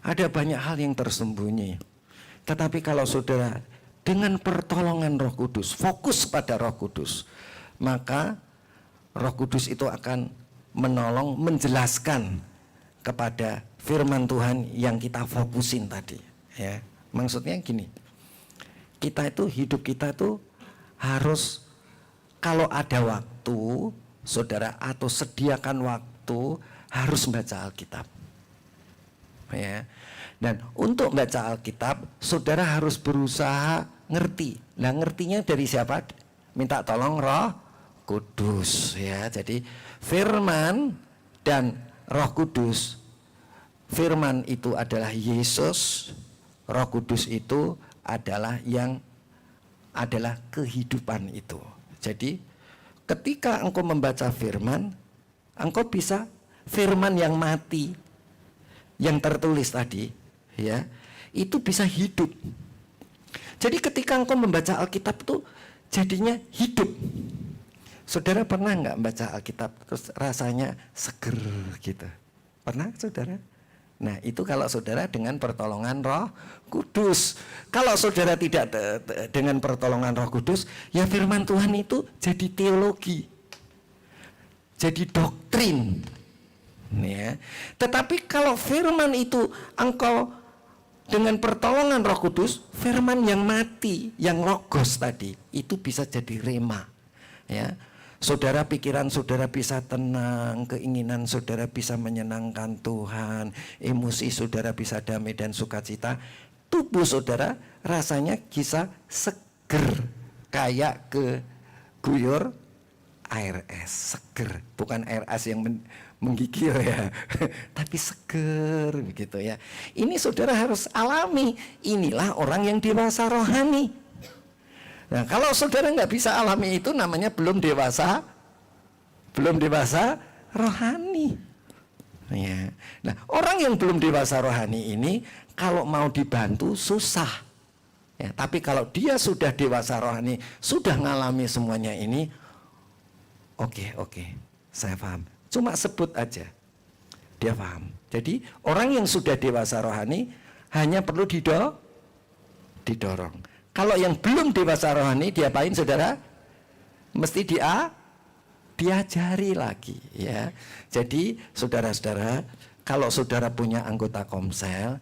S3: Ada banyak hal yang tersembunyi. Tetapi kalau saudara dengan pertolongan Roh Kudus, fokus pada Roh Kudus, maka Roh Kudus itu akan menolong menjelaskan kepada firman Tuhan yang kita fokusin tadi, ya. Maksudnya gini, kita itu hidup kita tuh harus, kalau ada waktu, saudara, atau sediakan waktu, harus baca Alkitab, ya. Dan untuk baca Alkitab, saudara harus berusaha ngerti. Nah, ngertinya dari siapa? Minta tolong Roh Kudus, ya. Jadi firman dan Roh Kudus. Firman itu adalah Yesus, Roh Kudus itu adalah kehidupan itu. Jadi ketika engkau membaca firman, engkau bisa firman yang mati, yang tertulis tadi, ya, itu bisa hidup. Jadi ketika engkau membaca Alkitab itu jadinya hidup. Saudara pernah nggak baca Alkitab terus rasanya seger gitu? Pernah, saudara? Nah, itu kalau saudara dengan pertolongan Roh Kudus. Kalau saudara tidak dengan pertolongan Roh Kudus, ya firman Tuhan itu jadi teologi, jadi doktrin, ya. Tetapi kalau firman itu engkau dengan pertolongan Roh Kudus, firman yang mati, yang logos tadi, itu bisa jadi rema, ya. Saudara, pikiran saudara bisa tenang, keinginan saudara bisa menyenangkan Tuhan, emosi saudara bisa damai dan sukacita, tubuh saudara rasanya bisa seger, kayak keguyur air es, seger, bukan air es yang menggigil ya, tapi seger begitu ya. Ini saudara harus alami, inilah orang yang dewasa rohani. Nah, kalau saudara nggak bisa alami itu, namanya belum dewasa rohani. Ya. Nah, orang yang belum dewasa rohani ini kalau mau dibantu susah. Ya, tapi kalau dia sudah dewasa rohani, sudah ngalami semuanya ini, oke, saya paham. Cuma sebut aja, dia paham. Jadi orang yang sudah dewasa rohani hanya perlu didorong. Kalau yang belum dewasa rohani diapain, saudara? Mesti diajari lagi, ya. Jadi saudara-saudara, kalau saudara punya anggota komsel,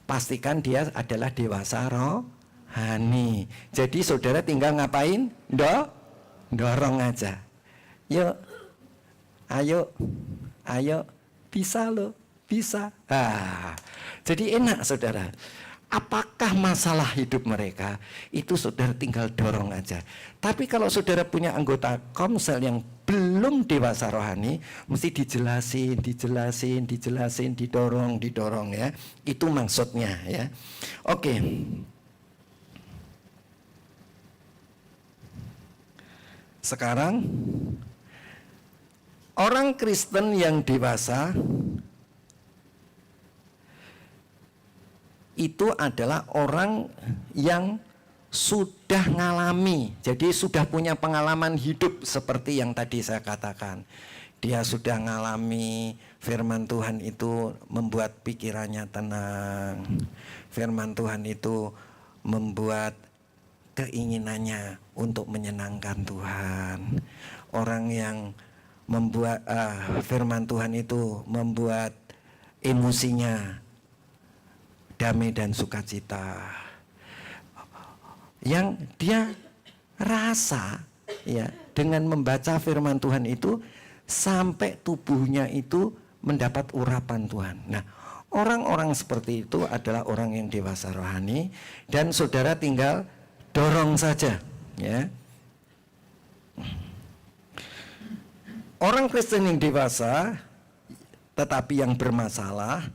S3: pastikan dia adalah dewasa rohani. Jadi saudara tinggal ngapain? Dorong aja. Yuk, ayo, bisa loh, bisa. Jadi enak, saudara. Apakah masalah hidup mereka, itu saudara tinggal dorong aja. Tapi kalau saudara punya anggota komsel yang belum dewasa rohani, mesti dijelasin, didorong ya. Itu maksudnya ya. Oke. Sekarang orang Kristen yang dewasa itu adalah orang yang sudah ngalami, jadi sudah punya pengalaman hidup seperti yang tadi saya katakan. Dia sudah ngalami firman Tuhan itu membuat pikirannya tenang. Firman Tuhan itu membuat keinginannya untuk menyenangkan Tuhan. Orang yang membuat firman Tuhan itu membuat emosinya damai dan sukacita, yang dia rasa ya dengan membaca firman Tuhan itu sampai tubuhnya itu mendapat urapan Tuhan. Nah, orang-orang seperti itu adalah orang yang dewasa rohani, dan saudara tinggal dorong saja ya. Orang Kristen yang dewasa tetapi yang bermasalah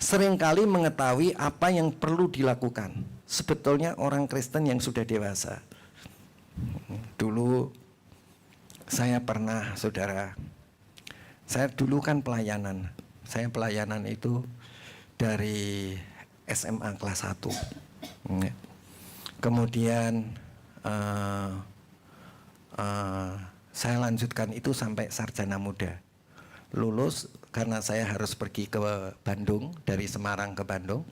S3: seringkali mengetahui apa yang perlu dilakukan. Sebetulnya orang Kristen yang sudah dewasa. Dulu saya pernah, saudara, saya dulu kan pelayanan. Saya pelayanan itu dari SMA kelas 1. Kemudian saya lanjutkan itu sampai sarjana muda. Lulus karena saya harus pergi ke Bandung, dari Semarang ke Bandung.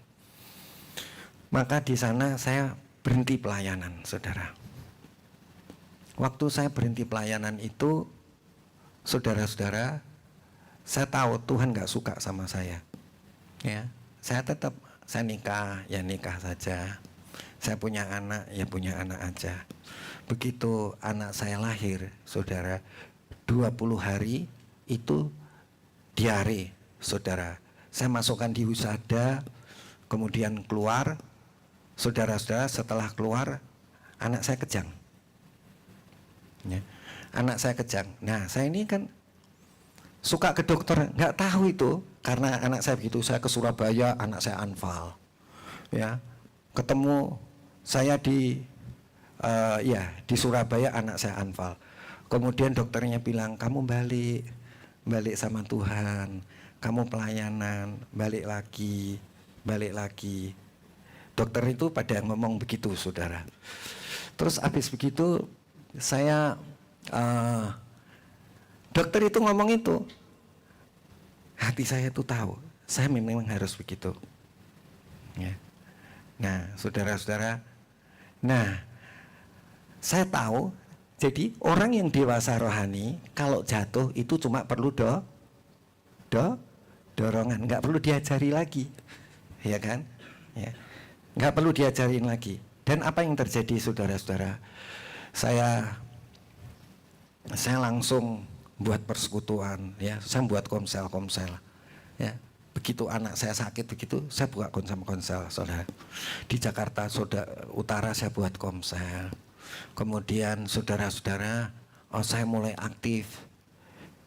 S3: Maka di sana saya berhenti pelayanan, saudara. Waktu saya berhenti pelayanan itu, saudara-saudara, saya tahu Tuhan nggak suka sama saya. Ya, saya tetap, saya nikah, ya nikah saja. Saya punya anak, ya punya anak aja. Begitu anak saya lahir, saudara, 20 hari itu diare, saudara. Saya masukkan di Husada, kemudian keluar, saudara-saudara, setelah keluar, anak saya kejang. Ya, anak saya kejang. Nah, saya ini kan suka ke dokter, nggak tahu itu, karena anak saya begitu. Saya ke Surabaya, anak saya anfal. Ya, ketemu saya di di Surabaya, anak saya anfal. Kemudian dokternya bilang, kamu balik sama Tuhan, kamu pelayanan, balik lagi. Dokter itu pada ngomong begitu, saudara. Terus habis begitu, saya dokter itu ngomong itu, hati saya itu tahu, saya memang harus begitu. Ya. Nah, saudara-saudara, saya tahu, jadi orang yang dewasa rohani kalau jatuh itu cuma perlu dorongan, nggak perlu diajari lagi, ya kan? Ya, nggak perlu diajarin lagi. Dan apa yang terjadi, saudara-saudara? Saya langsung buat persekutuan, ya, saya buat komsel, ya. Begitu anak saya sakit begitu, saya buka komsel, saudara. Di Jakarta Utara saya buat komsel. Kemudian saudara-saudara, saya mulai aktif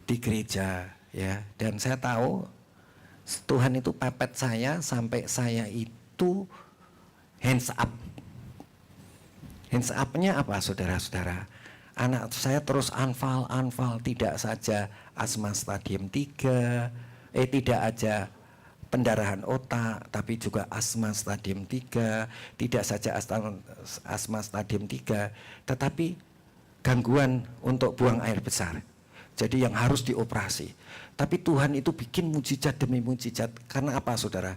S3: di gereja, ya. Dan saya tahu Tuhan itu pepet saya sampai saya itu hands up. Hands up-nya apa, saudara-saudara? Anak saya terus anfal, tidak saja asma stadium 3, tidak aja pendarahan otak, tapi juga asma stadium 3, tidak saja asma stadium 3, tetapi gangguan untuk buang air besar. Jadi yang harus dioperasi. Tapi Tuhan itu bikin mujizat demi mujizat. Karena apa, saudara?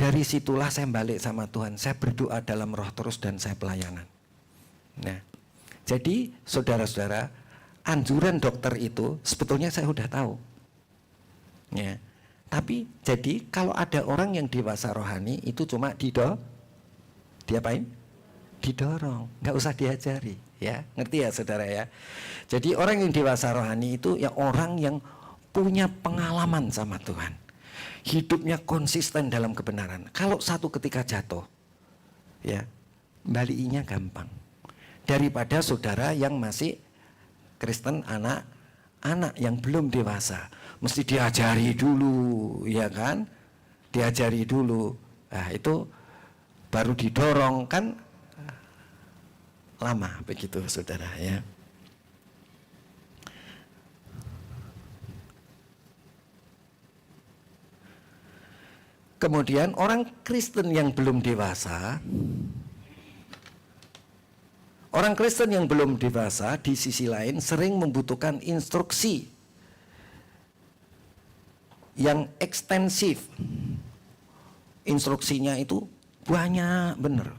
S3: Dari situlah saya balik sama Tuhan. Saya berdoa dalam roh terus dan saya pelayanan. Nah, jadi saudara-saudara, anjuran dokter itu sebetulnya saya sudah tahu. Ya. Tapi jadi kalau ada orang yang dewasa rohani itu cuma diapain? Didorong, nggak usah diajari, ya. Ngerti ya, saudara ya? Jadi orang yang dewasa rohani itu ya orang yang punya pengalaman sama Tuhan. Hidupnya konsisten dalam kebenaran. Kalau satu ketika jatuh, ya, balikinya gampang. Daripada saudara yang masih Kristen, anak yang belum dewasa, mesti diajari dulu, ya kan? Diajari dulu. Nah, itu baru didorong, kan lama begitu, saudara, ya. Kemudian orang Kristen yang belum dewasa, di sisi lain sering membutuhkan instruksi yang ekstensif. Instruksinya itu banyak bener.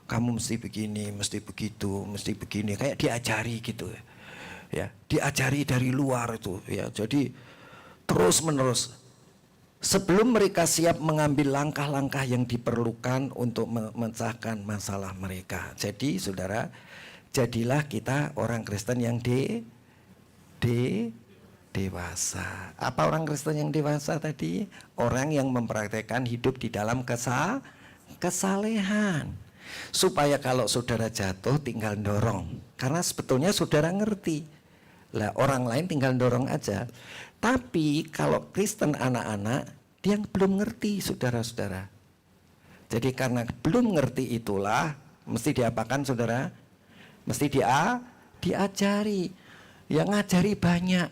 S3: Kamu mesti begini, mesti begitu, mesti begini, kayak diajari gitu, ya. Diajari dari luar itu, ya. Jadi terus menerus. Sebelum mereka siap mengambil langkah-langkah yang diperlukan untuk memecahkan masalah mereka. Jadi, saudara, jadilah kita orang Kristen yang dewasa. Apa orang Kristen yang dewasa tadi? Orang yang mempraktekkan hidup di dalam kesalehan. Supaya kalau saudara jatuh tinggal dorong. Karena sebetulnya saudara ngerti. Lah, orang lain tinggal dorong aja. Tapi kalau Kristen anak-anak, dia belum ngerti, saudara-saudara. Jadi karena belum ngerti itulah, mesti diapakan, saudara? Mesti diajari. Yang ngajari banyak.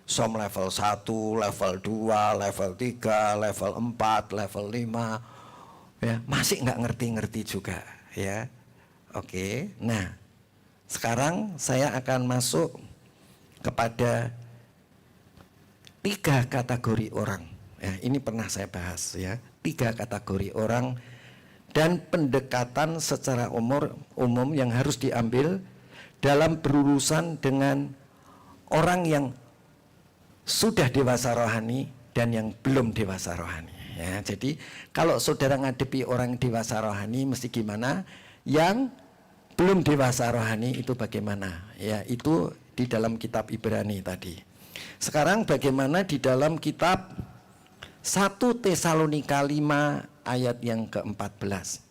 S3: Som level 1, level 2, level 3, level 4, level 5. Ya, masih nggak ngerti-ngerti juga, ya. Oke. Nah, sekarang saya akan masuk kepada 3 kategori orang. Ya, ini pernah saya bahas, ya. 3 kategori orang dan pendekatan secara umum yang harus diambil dalam berurusan dengan orang yang sudah dewasa rohani dan yang belum dewasa rohani. Ya, jadi kalau saudara ngadepi orang dewasa rohani mesti gimana? Yang belum dewasa rohani itu bagaimana? Ya, itu di dalam kitab Ibrani tadi. Sekarang bagaimana di dalam kitab 1 Tesalonika 5 ayat yang ke-14.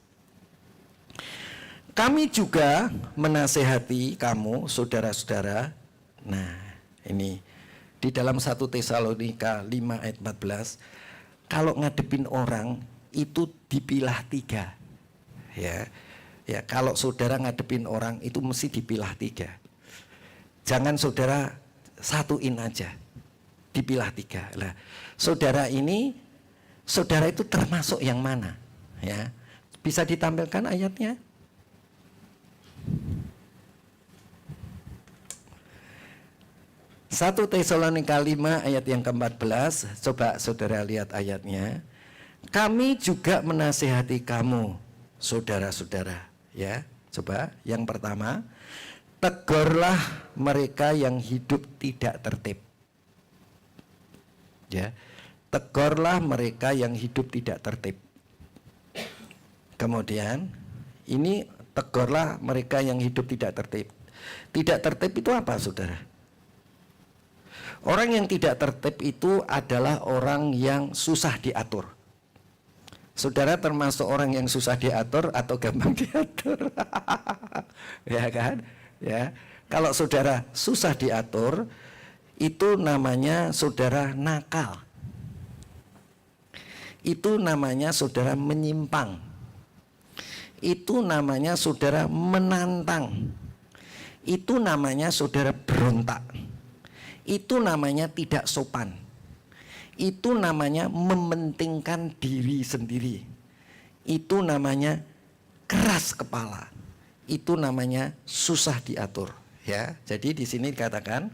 S3: Kami juga menasehati kamu saudara-saudara. Nah, ini di dalam 1 Tesalonika 5 ayat 14. Kalau ngadepin orang itu dipilah 3. Ya. Ya, kalau saudara ngadepin orang itu mesti dipilah 3. Jangan saudara satuin aja. Dipilah 3. Lah, saudara itu termasuk yang mana? Ya. Bisa ditampilkan ayatnya? Satu Tesalonika 5 ayat yang ke-14. Coba saudara lihat ayatnya. Kami juga menasihati kamu, saudara-saudara. Ya, coba yang pertama, tegurlah mereka yang hidup tidak tertib. Ya, tegurlah mereka yang hidup tidak tertib. Kemudian, ini tegurlah mereka yang hidup tidak tertib. Tidak tertib itu apa, saudara? Orang yang tidak tertib itu adalah orang yang susah diatur. Saudara termasuk orang yang susah diatur atau gampang diatur? Ya kan? Ya. Kalau saudara susah diatur, itu namanya saudara nakal. Itu namanya saudara menyimpang. Itu namanya saudara menantang. Itu namanya saudara berontak. Itu namanya tidak sopan. Itu namanya mementingkan diri sendiri. Itu namanya keras kepala. Itu namanya susah diatur. Ya, jadi di sini dikatakan,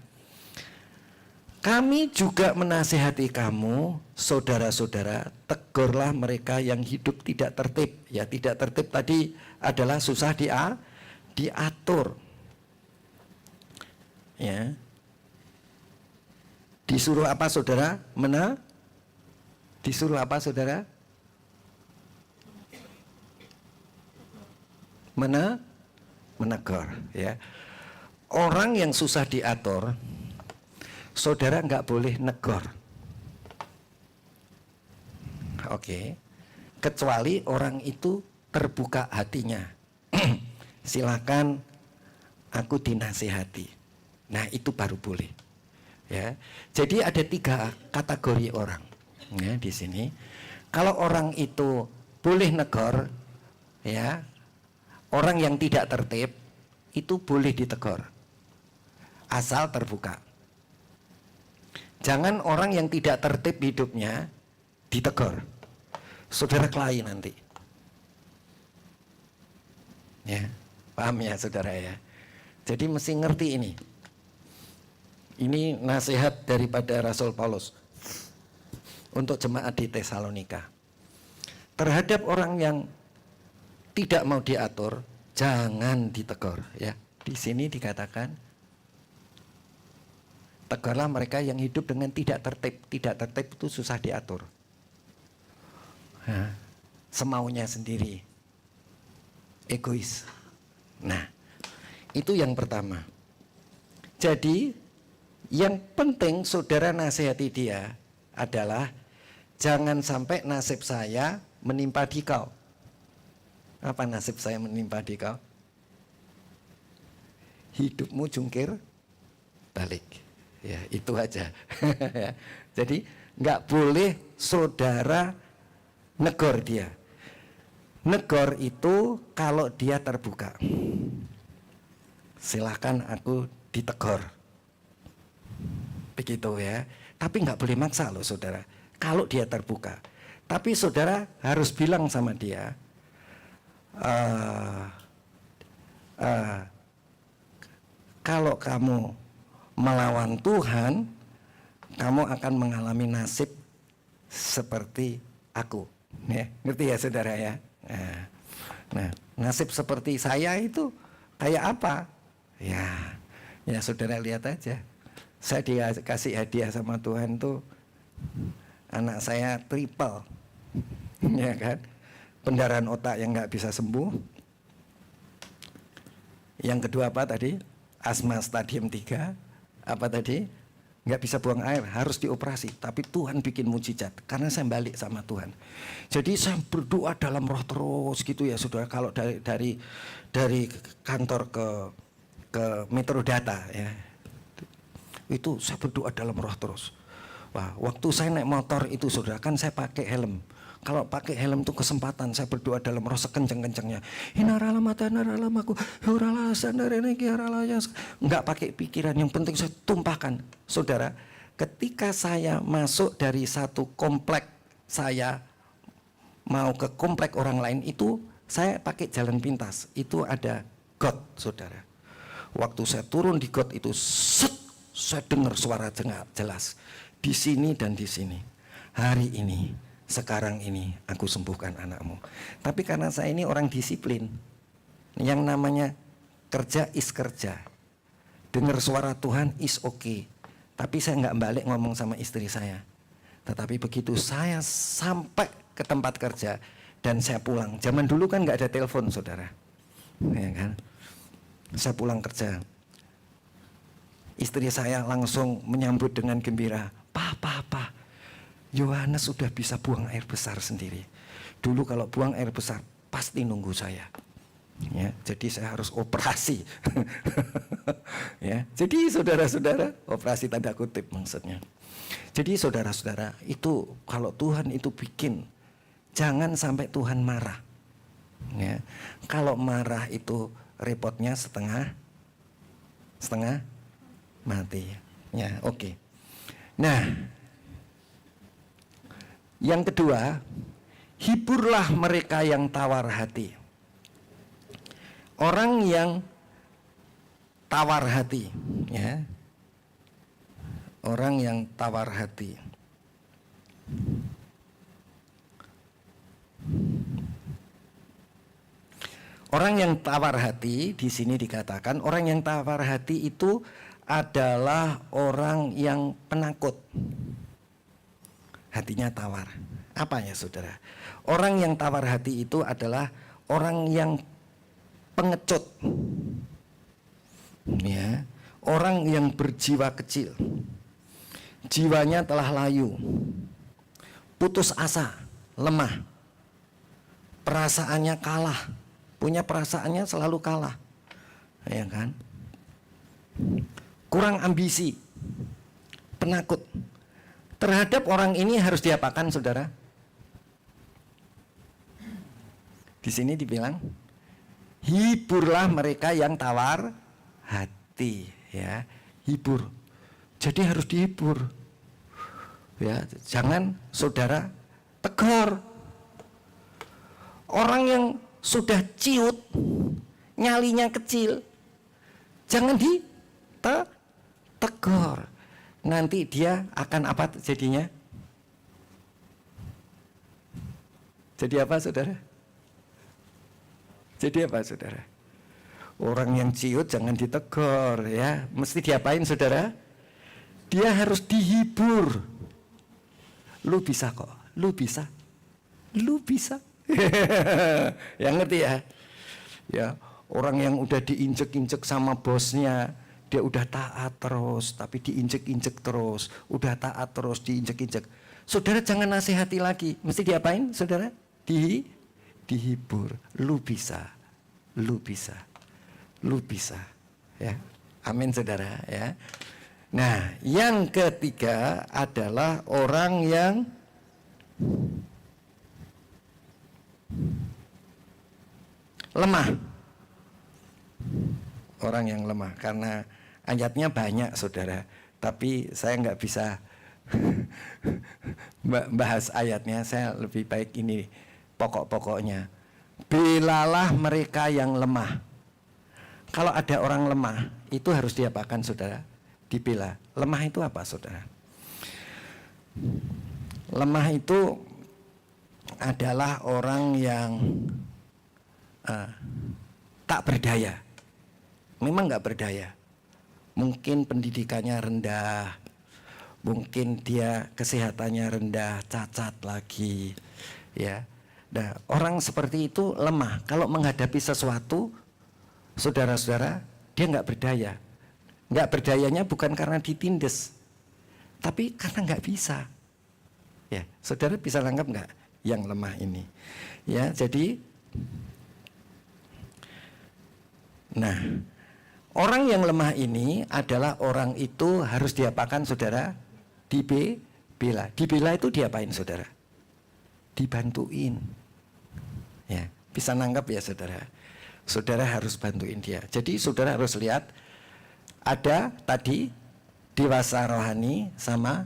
S3: kami juga menasihati kamu, saudara-saudara, tegurlah mereka yang hidup tidak tertib. Ya, tidak tertib tadi adalah susah diatur. Ya. Disuruh apa saudara? Disuruh apa saudara? Menegur, ya. Orang yang susah diatur, saudara nggak boleh negor. Oke. Kecuali orang itu terbuka hatinya. Silakan aku dinasihati. Nah, itu baru boleh. Ya, jadi ada 3 kategori orang. Ya, di sini, kalau orang itu boleh negor, ya, orang yang tidak tertib itu boleh ditegur, asal terbuka. Jangan orang yang tidak tertib hidupnya ditegur, saudara kelahi nanti. Ya, paham ya saudara ya. Jadi mesti ngerti ini. Ini nasihat daripada Rasul Paulus untuk jemaat di Tesalonika. Terhadap orang yang tidak mau diatur, jangan ditegur. Ya, di sini dikatakan, tegurlah mereka yang hidup dengan tidak tertib. Tidak tertib itu susah diatur. Nah, semaunya sendiri, egois. Nah, itu yang pertama. Jadi yang penting saudara nasihati dia adalah jangan sampai nasib saya menimpa di kau. Apa nasib saya menimpa di kau? Hidupmu jungkir balik. Ya, itu aja. Jadi nggak boleh saudara negor dia. Negor itu kalau dia terbuka. Silakan aku ditegur. Begitu ya. Tapi nggak boleh maksa loh saudara. Kalau dia terbuka. Tapi saudara harus bilang sama dia, kalau kamu melawan Tuhan, kamu akan mengalami nasib seperti aku. Ya, ngerti ya saudara ya? Nah, nasib seperti saya itu kayak apa? Ya saudara lihat aja. Saya dikasih hadiah sama Tuhan tuh, anak saya triple, ya kan? Pendarahan otak yang nggak bisa sembuh. Yang kedua apa tadi? Asma stadium 3. Apa tadi? Nggak bisa buang air, harus dioperasi. Tapi Tuhan bikin mujizat karena saya balik sama Tuhan. Jadi saya berdoa dalam roh terus gitu ya saudara. Kalau dari kantor ke Metrodata ya, itu saya berdoa dalam roh terus. Wah, waktu saya naik motor itu saudara, kan saya pakai helm. Kalau pakai helm itu kesempatan saya berdoa dalam roh sekenceng-kencengnya. Enggak pakai pikiran, yang penting saya tumpahkan. Saudara, ketika saya masuk dari satu komplek saya mau ke komplek orang lain, itu saya pakai jalan pintas. Itu ada got, saudara. Waktu saya turun di got itu, saya dengar suara jelas. Di sini dan di sini. Hari ini, sekarang ini aku sembuhkan anakmu. Tapi karena saya ini orang disiplin, yang namanya kerja is kerja. Dengar suara Tuhan is okay. Tapi saya nggak balik ngomong sama istri saya. Tetapi begitu saya sampai ke tempat kerja dan saya pulang. Zaman dulu kan nggak ada telepon saudara, ya kan? Saya pulang kerja. Istri saya langsung menyambut dengan gembira. Pak, Yohanes sudah bisa buang air besar sendiri. Dulu kalau buang air besar pasti nunggu saya. Ya, jadi saya harus operasi. Ya, jadi saudara-saudara, operasi tanda kutip maksudnya. Jadi saudara-saudara, itu kalau Tuhan itu bikin, jangan sampai Tuhan marah. Ya, kalau marah itu repotnya setengah mati. Ya, oke. Nah, yang kedua, hiburlah mereka yang tawar hati. Orang yang tawar hati, ya. Orang yang tawar hati. Orang yang tawar hati di sini dikatakan orang yang tawar hati itu adalah orang yang penakut. Hatinya tawar. Apa ya saudara? Orang yang tawar hati itu adalah orang yang pengecut. Ya, orang yang berjiwa kecil. Jiwanya telah layu. Putus asa, lemah. Perasaannya kalah. Punya perasaannya selalu kalah. Ya kan? Kurang ambisi. Penakut. Terhadap orang ini harus diapakan, saudara? Di sini dibilang, hiburlah mereka yang tawar hati, ya, hibur. Jadi harus dihibur, ya. Jangan saudara tegur. Orang yang sudah ciut, nyalinya kecil, jangan ditegur. Nanti dia akan apa jadinya? Jadi apa saudara? Jadi apa saudara? Orang yang ciut jangan ditegur, ya. Mesti diapain saudara? Dia harus dihibur. Lu bisa kok, lu bisa. Yang ngerti ya? Ya, orang yang udah diinjek-injek sama bosnya, dia udah taat terus, tapi diinjek-injek terus, udah taat terus, diinjek-injek. Saudara jangan nasihati lagi, mesti diapain saudara? Dihibur. Lu bisa. Ya, amin saudara ya. Nah, yang ketiga adalah orang yang lemah. Orang yang lemah, karena ayatnya banyak saudara, tapi saya nggak bisa bahas ayatnya. Saya lebih baik ini pokok-pokoknya. Belalah mereka yang lemah. Kalau ada orang lemah, itu harus diapakan saudara? Dibela. Lemah itu apa saudara? Lemah itu adalah orang yang tak berdaya. memang nggak berdaya. Mungkin pendidikannya rendah, mungkin dia kesehatannya rendah, cacat lagi, ya. Nah, orang seperti itu lemah. Kalau menghadapi sesuatu, saudara-saudara, dia nggak berdaya. Nggak berdayanya bukan karena ditindes, tapi karena nggak bisa. Ya, saudara bisa nangkap nggak yang lemah ini? Ya, jadi, nah, orang yang lemah ini adalah orang itu harus diapakan, saudara? Dibela. Dibela itu diapain, saudara? Dibantuin. Ya, bisa nangkap ya, saudara? Saudara harus bantuin dia. Jadi saudara harus lihat ada tadi dewasa rohani sama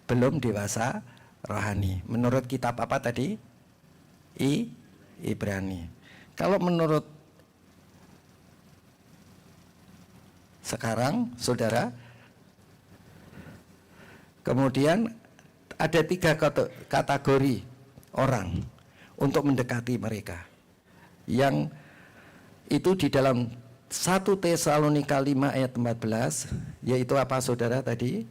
S3: belum dewasa rohani. Menurut kitab apa tadi? Ibrani. Kalau menurut sekarang, saudara, kemudian ada 3 kategori orang untuk mendekati mereka. Yang itu di dalam 1 Tesalonika 5 ayat 14, yaitu apa, saudara, tadi?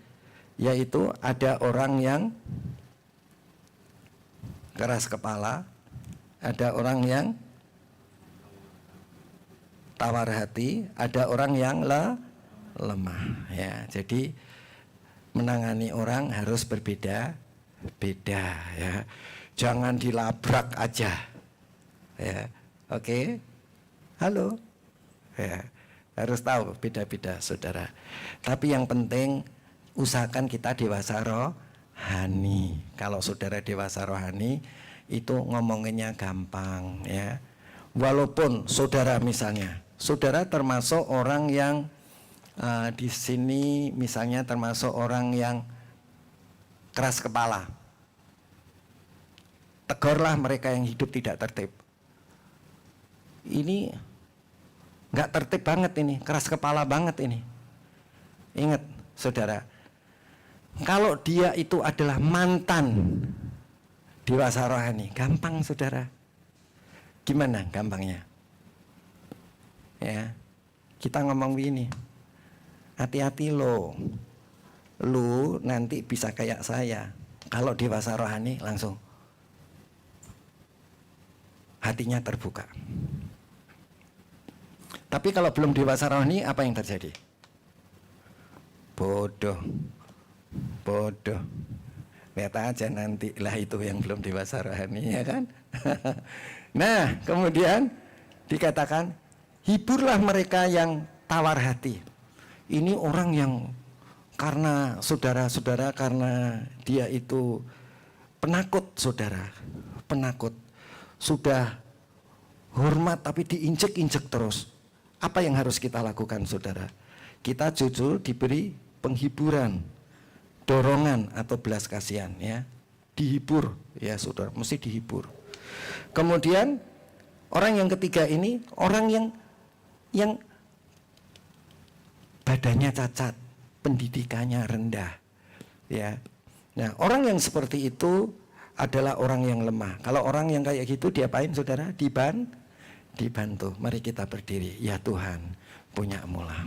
S3: Yaitu ada orang yang keras kepala, ada orang yang tawar hati, ada orang yang lemah, ya. Jadi menangani orang harus berbeda-beda, ya. Jangan dilabrak aja, ya. Oke, halo, ya. Harus tahu beda-beda, saudara. Tapi yang penting usahakan kita dewasa rohani. Kalau saudara dewasa rohani itu ngomonginnya gampang, ya. Walaupun saudara misalnya, saudara termasuk orang yang di sini misalnya termasuk orang yang keras kepala. Tegurlah mereka yang hidup tidak tertib. Ini nggak tertib banget ini, keras kepala banget ini. Ingat, saudara, kalau dia itu adalah mantan dewasa rohani, gampang, saudara. Gimana gampangnya? Ya, kita ngomong begini, hati-hati lo nanti bisa kayak saya. Kalau dewasa rohani langsung hatinya terbuka. Tapi kalau belum dewasa rohani, apa yang terjadi? Bodoh. Lihat aja nanti lah itu yang belum dewasa rohani, ya kan? Nah, kemudian dikatakan, hiburlah mereka yang tawar hati. Ini orang yang karena saudara-saudara, karena dia itu penakut, saudara, penakut. Sudah hormat tapi diinjek-injek terus. Apa yang harus kita lakukan, saudara? Kita jujur diberi penghiburan, dorongan atau belas kasihan, ya. Dihibur, ya saudara, mesti dihibur. Kemudian orang yang ketiga ini orang yang badannya cacat, pendidikannya rendah, ya. Nah, orang yang seperti itu adalah orang yang lemah. Kalau orang yang kayak gitu diapain, saudara? Dibantu. Mari kita berdiri. Ya Tuhan, punya-Mu lah.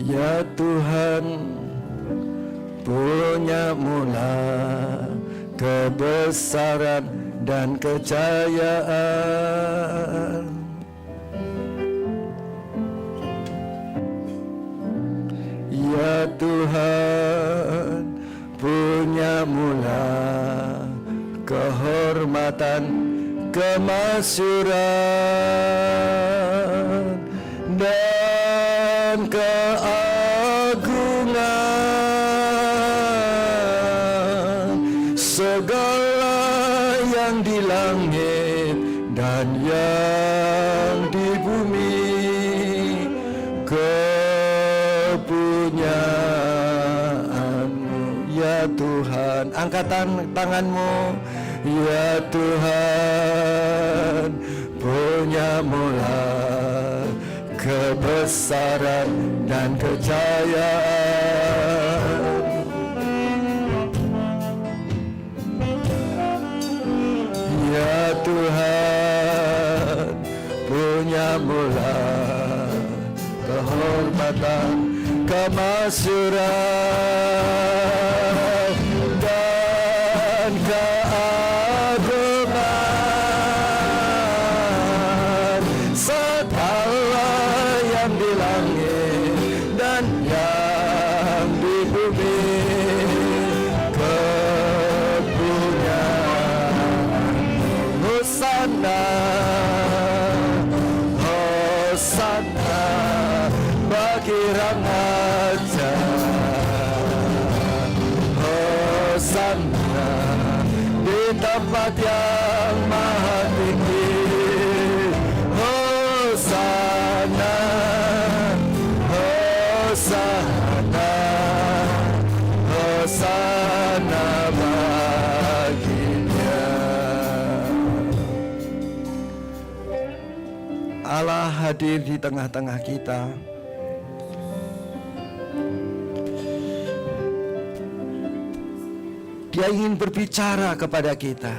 S3: Ya Tuhan, punya-Mu lah kebesaran dan kejayaan. Ya Tuhan, punya-Mu lah kehormatan, kemasyuran dan keagungan. Segala yang di langit dan yang di bumi kepunyaan-Mu, ya Tuhan. Angkat tangan-Mu, ya Tuhan, punya-Mu lah kebesaran dan kejayaan. Tuhan punya mula, kehormatan, kemasyuran dan keagungan. Segala yang di langit dan yang di bumi kepunyaan. Hosana, Hosana bagi raja. Hosana di tempat yang maha tinggi. Hosana, Hosana, Hosana baginya. Allah hadir di tengah-tengah kita. Dia ingin berbicara kepada kita.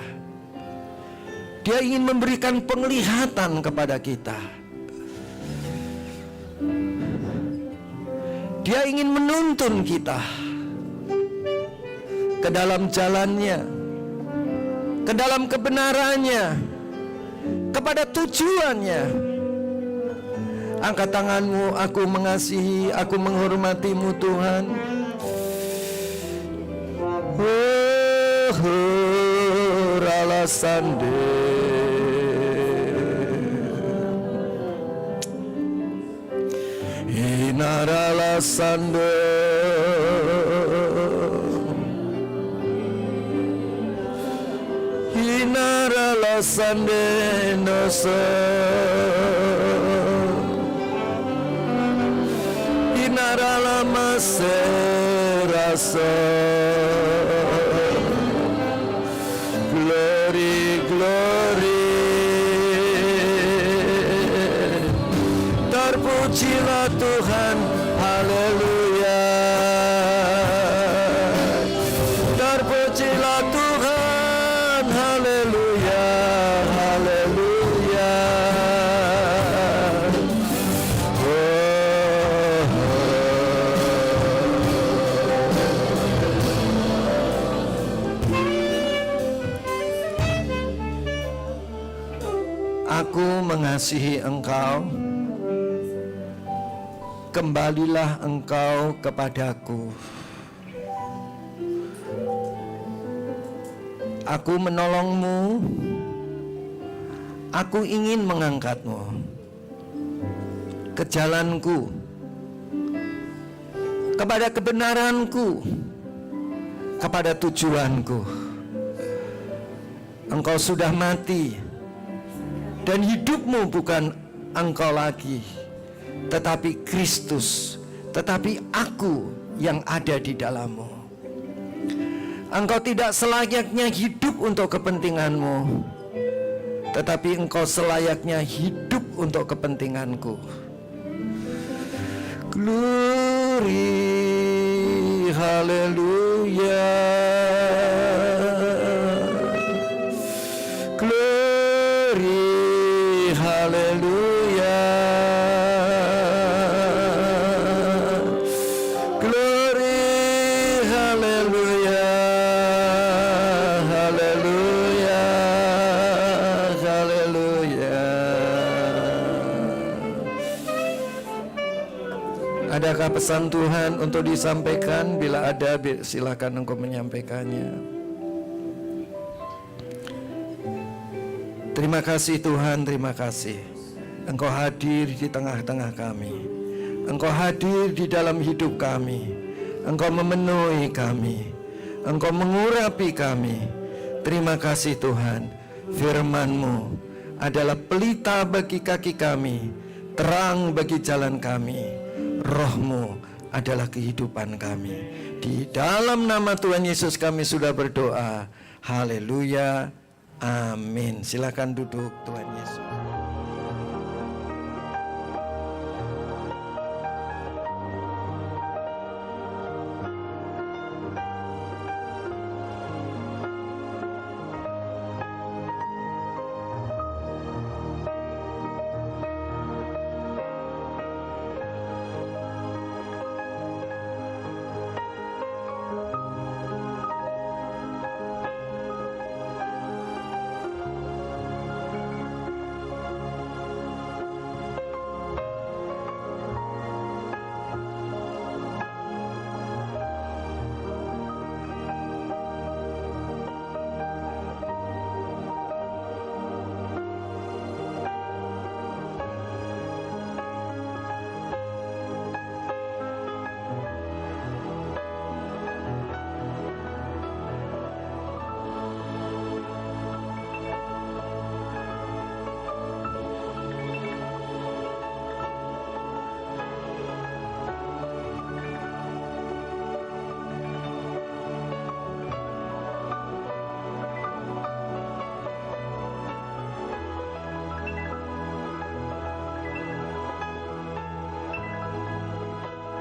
S3: Dia ingin memberikan penglihatan kepada kita. Dia ingin menuntun kita ke dalam jalannya, ke dalam kebenarannya, kepada tujuannya. Angkat tanganmu, aku mengasihi, aku menghormatimu Tuhan. Rala sande, inarala sande, inarala sande noso, inarala maseraso. Glory, glory, terpujilah Tuhan, haleluya. Terpujilah Tuhan, haleluya, haleluya. Aku mengasihi engkau, kembalilah engkau kepadaku. Aku menolongmu, aku ingin mengangkatmu ke jalanku, kepada kebenaranku, kepada tujuanku. Engkau sudah mati, dan hidupmu bukan engkau lagi, tetapi Kristus, tetapi aku yang ada di dalammu. Engkau tidak selayaknya hidup untuk kepentinganmu, tetapi engkau selayaknya hidup untuk kepentinganku. Glory, haleluya. Glory, haleluya. Glory, haleluya. Haleluya, haleluya. Adakah pesan Tuhan untuk disampaikan? Bila ada, silakan engkau menyampaikannya. Terima kasih Tuhan, terima kasih. Engkau hadir di tengah-tengah kami. Engkau hadir di dalam hidup kami. Engkau memenuhi kami. Engkau mengurapi kami. Terima kasih Tuhan. Firman-Mu adalah pelita bagi kaki kami, terang bagi jalan kami. Roh-Mu adalah kehidupan kami. Di dalam nama Tuhan Yesus kami sudah berdoa. Haleluya. Amin. Silakan duduk, Tuhan Yesus.